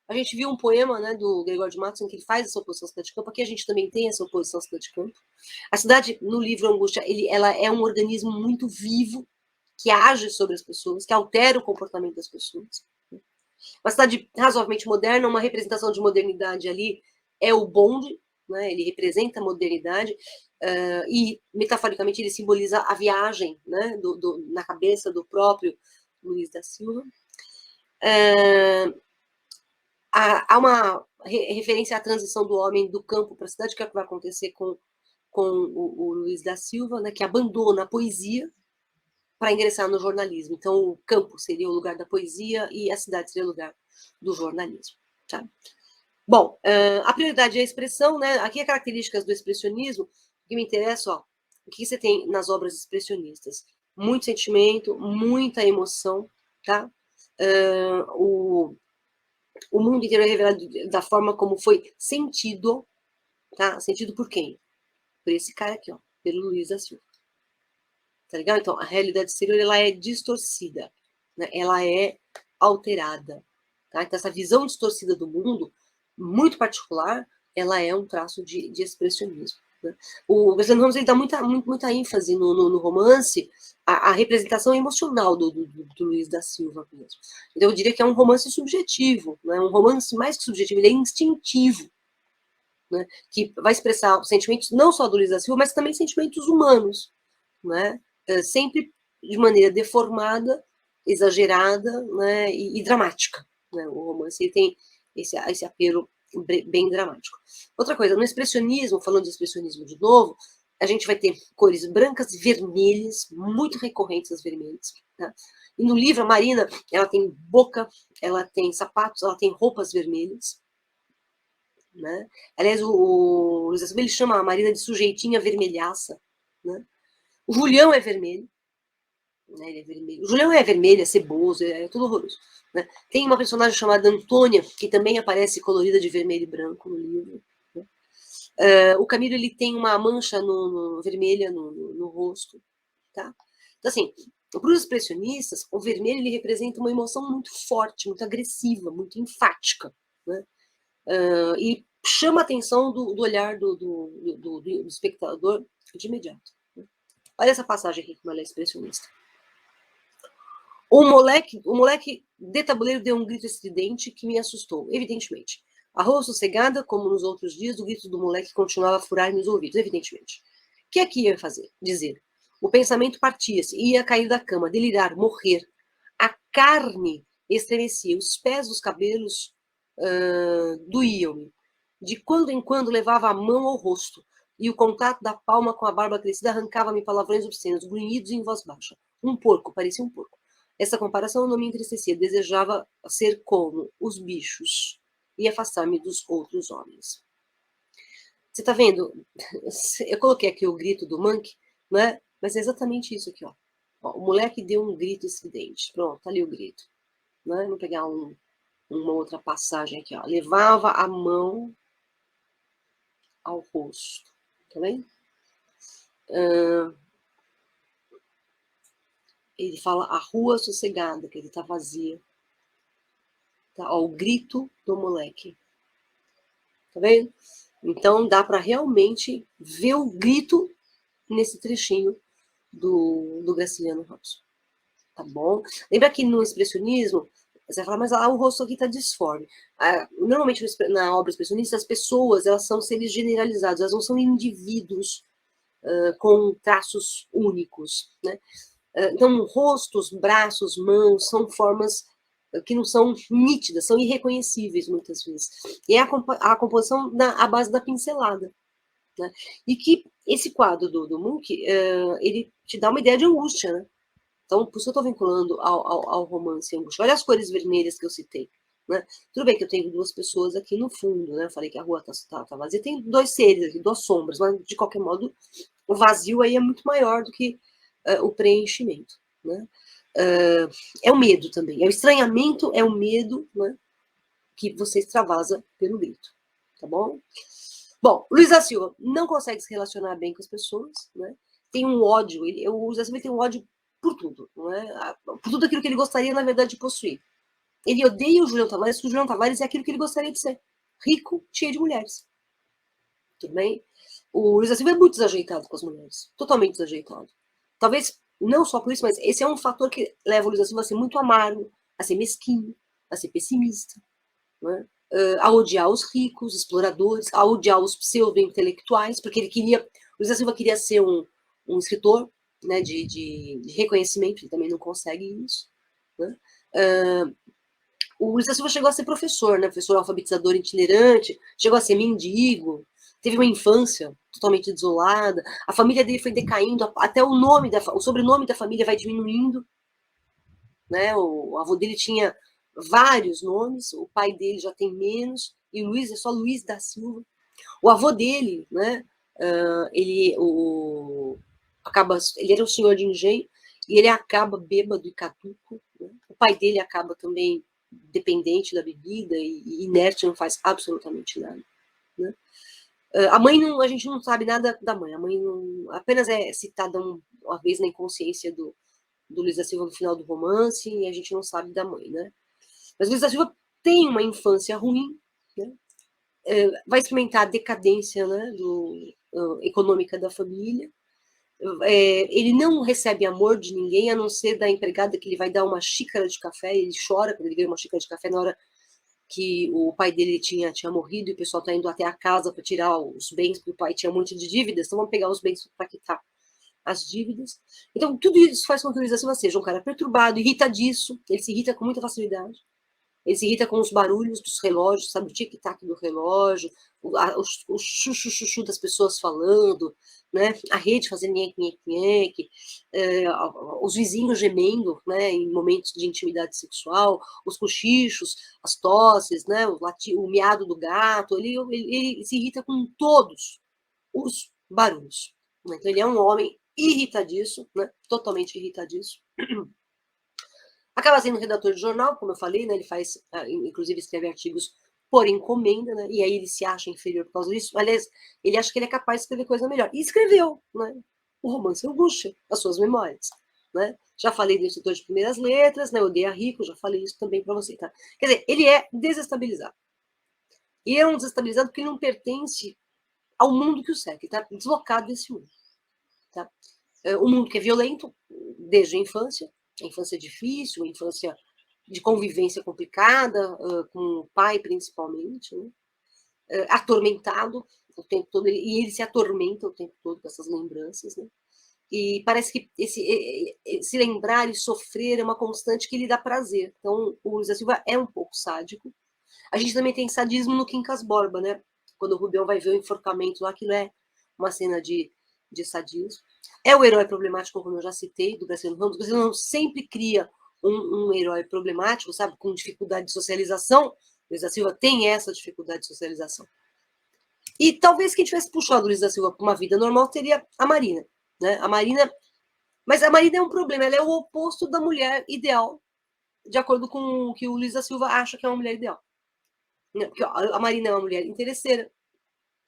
A gente viu um poema, né, do Gregório de Matos em que ele faz essa oposição cidade-campo. Aqui a gente também tem essa oposição cidade-campo. A cidade, no livro Angústia, ela é um organismo muito vivo, que age sobre as pessoas, que altera o comportamento das pessoas. Uma cidade razoavelmente moderna, uma representação de modernidade ali é o bonde, né, ele representa a modernidade, e, metaforicamente, ele simboliza a viagem, né, na cabeça do próprio Luiz da Silva. Há uma referência à transição do homem do campo para a cidade, que é o que vai acontecer com o Luiz da Silva, né, que abandona a poesia para ingressar no jornalismo. Então, o campo seria o lugar da poesia e a cidade seria o lugar do jornalismo. Tá? Bom, a prioridade é a expressão, né? Aqui é características do expressionismo. O que me interessa, ó, o que você tem nas obras expressionistas? Muito sentimento, muita emoção, tá? O mundo inteiro é revelado da forma como foi sentido, tá? Sentido por quem? Por esse cara aqui, ó, pelo Luiz da Silva. Tá legal? Então, a realidade exterior, ela é distorcida, né? Ela é alterada, tá? Então, essa visão distorcida do mundo, muito particular, ela é um traço de expressionismo. Né? O Graciliano Ramos, ele dá muita ênfase no romance a representação emocional do Luiz da Silva mesmo. Então, eu diria que é um romance subjetivo, né? Um romance mais que subjetivo, ele é instintivo, né? Que vai expressar sentimentos não só do Luiz da Silva, mas também sentimentos humanos, né? Sempre de maneira deformada, exagerada, né? E dramática. né? O romance ele tem esse apelo bem dramático. Outra coisa, no expressionismo, falando de expressionismo de novo, a gente vai ter cores brancas e vermelhas, muito recorrentes as vermelhas. Tá? E no livro, a Marina, ela tem boca, ela tem sapatos, ela tem roupas vermelhas. Né? Aliás, o Luiz Assume, ele chama a Marina de sujeitinha vermelhaça. Né? O Julião é vermelho. Né? Ele é vermelho. O Julião é vermelho, é ceboso, é tudo horroroso. Né? Tem uma personagem chamada Antônia, que também aparece colorida de vermelho e branco no livro. Né? O Camilo ele tem uma mancha vermelha no rosto. Tá? Então, assim, para os expressionistas, o vermelho ele representa uma emoção muito forte, muito agressiva, muito enfática. Né? E chama a atenção do olhar do espectador de imediato. Né? Olha essa passagem aqui, como ela é expressionista. O moleque de tabuleiro deu um grito estridente que me assustou, evidentemente. A rua sossegada, como nos outros dias, o grito do moleque continuava a furar meus ouvidos, evidentemente. O que é que ia fazer? Dizer. O pensamento partia-se, ia cair da cama, delirar, morrer. A carne estremecia, os pés, os cabelos doíam-me. De quando em quando levava a mão ao rosto, e o contato da palma com a barba crescida arrancava-me palavrões obscenos, grunhidos em voz baixa. Um porco, parecia um porco. Essa comparação não me entristecia, desejava ser como os bichos e afastar-me dos outros homens. Você tá vendo? Eu coloquei aqui o grito do Monkey, né? Mas é exatamente isso aqui, ó. O moleque deu um grito estridente. Pronto, tá ali o grito. Né? Vamos pegar uma outra passagem aqui, ó. Levava a mão ao rosto. Tá vendo? Ele fala a rua sossegada, que ele tá vazia. Tá? Ó, o grito do moleque. Tá vendo? Então dá para realmente ver o grito nesse trechinho do Graciliano Ramos. Tá bom? Lembra que no expressionismo, você vai falar, mas o rosto aqui está disforme. Normalmente na obra expressionista, as pessoas elas são seres generalizados, elas não são indivíduos com traços únicos. Né? Então, rostos, braços, mãos são formas que não são nítidas, são irreconhecíveis muitas vezes. E é a composição à base da pincelada. Né? E que esse quadro do Munch, ele te dá uma ideia de angústia. Né? Então, por isso eu estou vinculando ao romance angústia. Olha as cores vermelhas que eu citei. Né? Tudo bem que eu tenho duas pessoas aqui no fundo, né? Eu falei que a rua tá vazia. Tem dois seres aqui, duas sombras, mas de qualquer modo, o vazio aí é muito maior do que o preenchimento. Né? É o medo também. É o estranhamento, é o medo, né? Que você extravasa pelo grito. Tá bom? Bom, Luiz da Silva não consegue se relacionar bem com as pessoas, né? Tem um ódio, o Luiz da Silva tem um ódio por tudo, não é? Por tudo aquilo que ele gostaria, na verdade, de possuir. Ele odeia o Julião Tavares, porque o Julião Tavares é aquilo que ele gostaria de ser. Rico, cheio de mulheres. Tudo bem? O Luiz da Silva é muito desajeitado com as mulheres. Totalmente desajeitado. Talvez, não só por isso, mas esse é um fator que leva o Luiz da Silva a ser muito amargo, a ser mesquinho, a ser pessimista, né? A odiar os ricos, exploradores, a odiar os pseudo-intelectuais, porque ele queria, o Luiz da Silva queria ser um escritor, né, de reconhecimento, ele também não consegue isso. Né? O Luiz da Silva chegou a ser professor, né, professor alfabetizador itinerante, chegou a ser mendigo, teve uma infância totalmente desolada, a família dele foi decaindo, até o sobrenome da família vai diminuindo, né, o avô dele tinha vários nomes, o pai dele já tem menos, e o Luiz é só Luiz da Silva. O avô dele, né, ele era um senhor de engenho, e ele acaba bêbado e caduco. Né? O pai dele acaba também dependente da bebida e inerte, não faz absolutamente nada. Né? A mãe, a gente não sabe nada da mãe, a mãe apenas é citada uma vez na inconsciência do Luiz da Silva no final do romance, e a gente não sabe da mãe, né? Mas Luiz da Silva tem uma infância ruim, né? Vai experimentar a decadência, né, econômica da família. Ele não recebe amor de ninguém, a não ser da empregada que ele vai dar uma xícara de café, ele chora quando ele ganha uma xícara de café na hora que o pai dele tinha morrido e o pessoal está indo até a casa para tirar os bens, porque o pai tinha um monte de dívidas, então vamos pegar os bens para quitar as dívidas. Então, tudo isso faz com que o Luiz da Silva seja um cara perturbado, irritadiço, ele se irrita com muita facilidade. Ele se irrita com os barulhos dos relógios, sabe, o tic-tac do relógio, o chuchu das pessoas falando, né? A rede fazendo nheque, os vizinhos gemendo, né, em momentos de intimidade sexual, os cochichos, as tosses, né, o miado do gato, ele se irrita com todos os barulhos. Né? Então, ele é um homem irritadiço, né, totalmente irritadiço. Acaba sendo redator de jornal, como eu falei, né, ele faz, inclusive escreve artigos por encomenda, né, e aí ele se acha inferior por causa disso. Aliás, ele acha que ele é capaz de escrever coisa melhor. E escreveu, né, o romance Angústia, as suas memórias. Né? Já falei do Instrutor de Primeiras Letras, né, Odeia Rico, já falei isso também para você. Tá? Quer dizer, ele é desestabilizado. E é um desestabilizado porque ele não pertence ao mundo que o cerca, ele está deslocado desse mundo. Tá? Um mundo que é violento desde a infância difícil, a infância de convivência complicada, com o pai principalmente, né? Atormentado o tempo todo, e ele se atormenta o tempo todo com essas lembranças, né? E parece que esse lembrar e sofrer é uma constante que lhe dá prazer. Então, o Luiz da Silva é um pouco sádico. A gente também tem sadismo no Quincas Borba, né? Quando o Rubião vai ver o enforcamento lá, aquilo é uma cena de sadismo. É o herói problemático, como eu já citei, do Graciliano Ramos. O Graciliano Ramos sempre cria um herói problemático, sabe? Com dificuldade de socialização. Luiz da Silva tem essa dificuldade de socialização. E talvez quem tivesse puxado o Luiz da Silva para uma vida normal seria a Marina. Né? A Marina. Mas a Marina é um problema, ela é o oposto da mulher ideal, de acordo com o que o Luiz da Silva acha que é uma mulher ideal. Porque a Marina é uma mulher interesseira,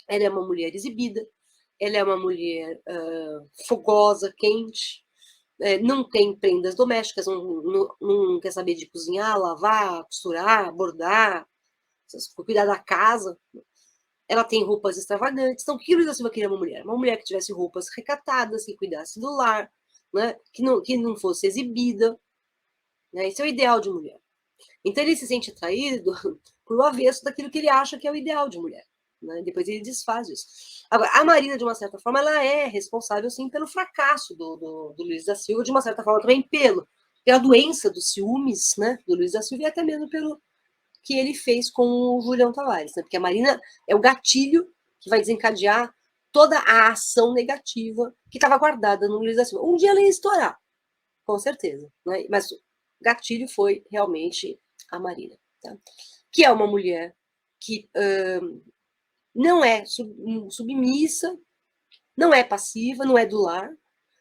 ela é uma mulher exibida, ela é uma mulher fogosa, quente, não tem prendas domésticas, não quer saber de cozinhar, lavar, costurar, bordar, cuidar da casa. Ela tem roupas extravagantes. Então, o que o Luiz da Silva queria uma mulher? Uma mulher que tivesse roupas recatadas, que cuidasse do lar, né? que não fosse exibida. Né? Esse é o ideal de mulher. Então, ele se sente atraído por o avesso daquilo que ele acha que é o ideal de mulher. Né? Depois ele desfaz isso. Agora, a Marina, de uma certa forma, ela é responsável, sim, pelo fracasso do Luiz da Silva, de uma certa forma também pela doença dos ciúmes, né, do Luiz da Silva, e até mesmo pelo que ele fez com o Julião Tavares. Né? Porque a Marina é o gatilho que vai desencadear toda a ação negativa que estava guardada no Luiz da Silva. Um dia ela ia estourar, com certeza. Né? Mas o gatilho foi realmente a Marina. Tá? Que é uma mulher que não é submissa, não é passiva, não é do lar.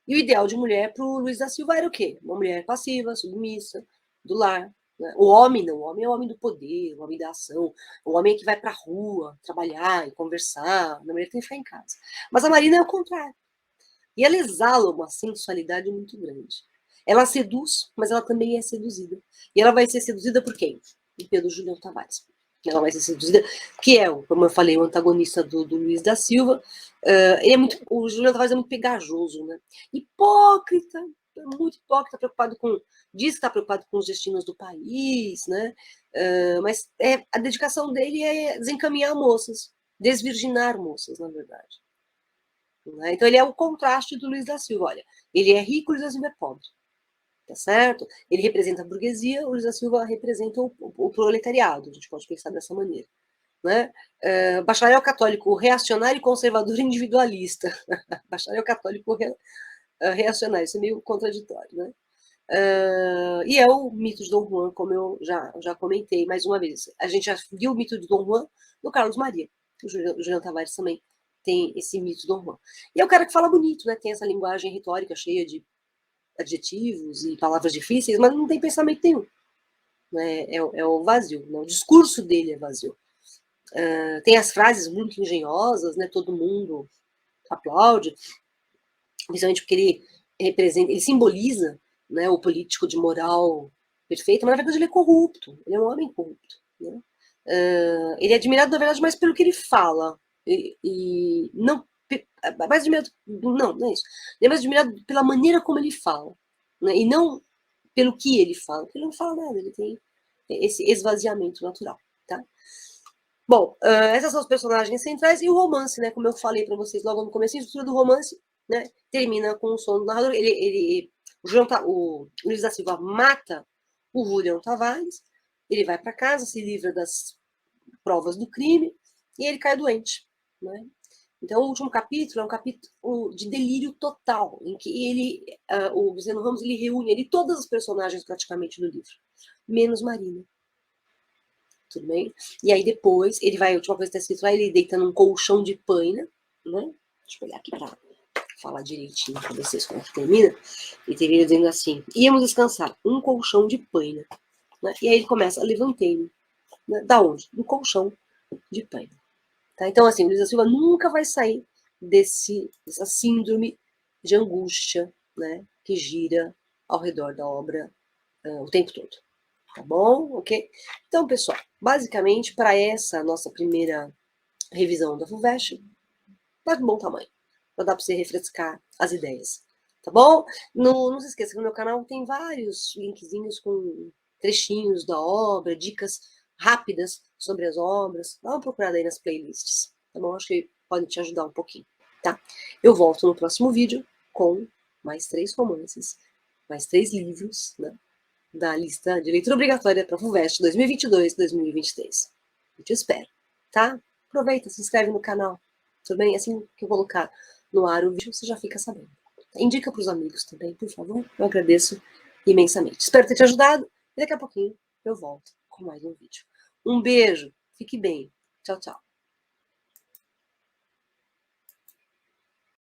E o ideal de mulher para o Luiz da Silva era o quê? Uma mulher passiva, submissa, do lar. Né? O homem não, o homem é o homem do poder, o homem da ação, o homem que vai para a rua trabalhar e conversar, a mulher tem que ficar em casa. Mas a Marina é o contrário. E ela exala uma sensualidade muito grande. Ela seduz, mas ela também é seduzida. E ela vai ser seduzida por quem? Pelo Julião Tavares. Ela vai ser seduzida, que é, como eu falei, o antagonista do Luiz da Silva. Ele é muito, o Julião Tavares é muito pegajoso, né? Hipócrita, muito hipócrita, preocupado com. Diz que está preocupado com os destinos do país, né? Mas a dedicação dele é desencaminhar moças, desvirginar moças, na verdade. Né? Então, ele é o contraste do Luiz da Silva. Olha, ele é rico, o Luiz da Silva é pobre. Tá certo? Ele representa a burguesia, o Luiz da Silva representa o proletariado, a gente pode pensar dessa maneira. Né? Bacharel católico reacionário e conservador individualista. Bacharel católico reacionário, isso é meio contraditório. Né? E é o mito de Dom Juan, como eu já comentei mais uma vez. A gente já viu o mito de Dom Juan no Carlos Maria. O Julião Tavares também tem esse mito de Dom Juan. E é o cara que fala bonito, né? Tem essa linguagem retórica cheia de adjetivos e palavras difíceis, mas não tem pensamento nenhum. Né? É o vazio. Né? O discurso dele é vazio. Tem as frases muito engenhosas, né? Todo mundo aplaude, principalmente porque ele representa, ele simboliza, né, o político de moral perfeita, mas na verdade ele é corrupto, ele é um homem corrupto. Né? Ele é admirado, na verdade, mais pelo que ele fala, e não mais admirado, não é isso. Ele é mais admirado pela maneira como ele fala, né? E não pelo que ele fala, porque ele não fala nada, ele tem esse esvaziamento natural. Tá? Bom, essas são os personagens centrais e o romance, né? Como eu falei para vocês logo no começo, a estrutura do romance, né, termina com o sono do narrador. O Luiz da Silva mata o Julião Tavares, ele vai para casa, se livra das provas do crime e ele cai doente, né? Então, o último capítulo é um capítulo de delírio total, em que ele, o Zeno Ramos, ele reúne ali todas as personagens praticamente do livro, menos Marina. Tudo bem? E aí depois, ele vai, a última coisa que está escrito lá, ele deita num colchão de paina, né? Deixa eu olhar aqui para falar direitinho para vocês como é que termina. E termina dizendo assim, íamos descansar, um colchão de paina. Né? E aí ele começa, levantei-me. Né? Da onde? Do colchão de paina. Tá? Então, assim, o Luiz da Silva nunca vai sair dessa síndrome de angústia, né, que gira ao redor da obra o tempo todo. Tá bom? Ok? Então, pessoal, basicamente, para essa nossa primeira revisão da FUVEST, tá de bom tamanho. Para dar para você refrescar as ideias. Tá bom? Não se esqueça que no meu canal tem vários linkzinhos com trechinhos da obra, dicas rápidas sobre as obras. Dá uma procurada aí nas playlists. Tá bom? Acho que pode te ajudar um pouquinho. Tá? Eu volto no próximo vídeo com mais 3 romances, mais 3 livros, né, da lista de leitura obrigatória para a FUVEST 2022-2023. Eu te espero, tá? Aproveita, se inscreve no canal, tudo bem? Assim que eu colocar no ar o vídeo, você já fica sabendo. Indica para os amigos também, por favor. Eu agradeço imensamente. Espero ter te ajudado e daqui a pouquinho eu volto com mais um vídeo. Um beijo, fique bem. Tchau, tchau.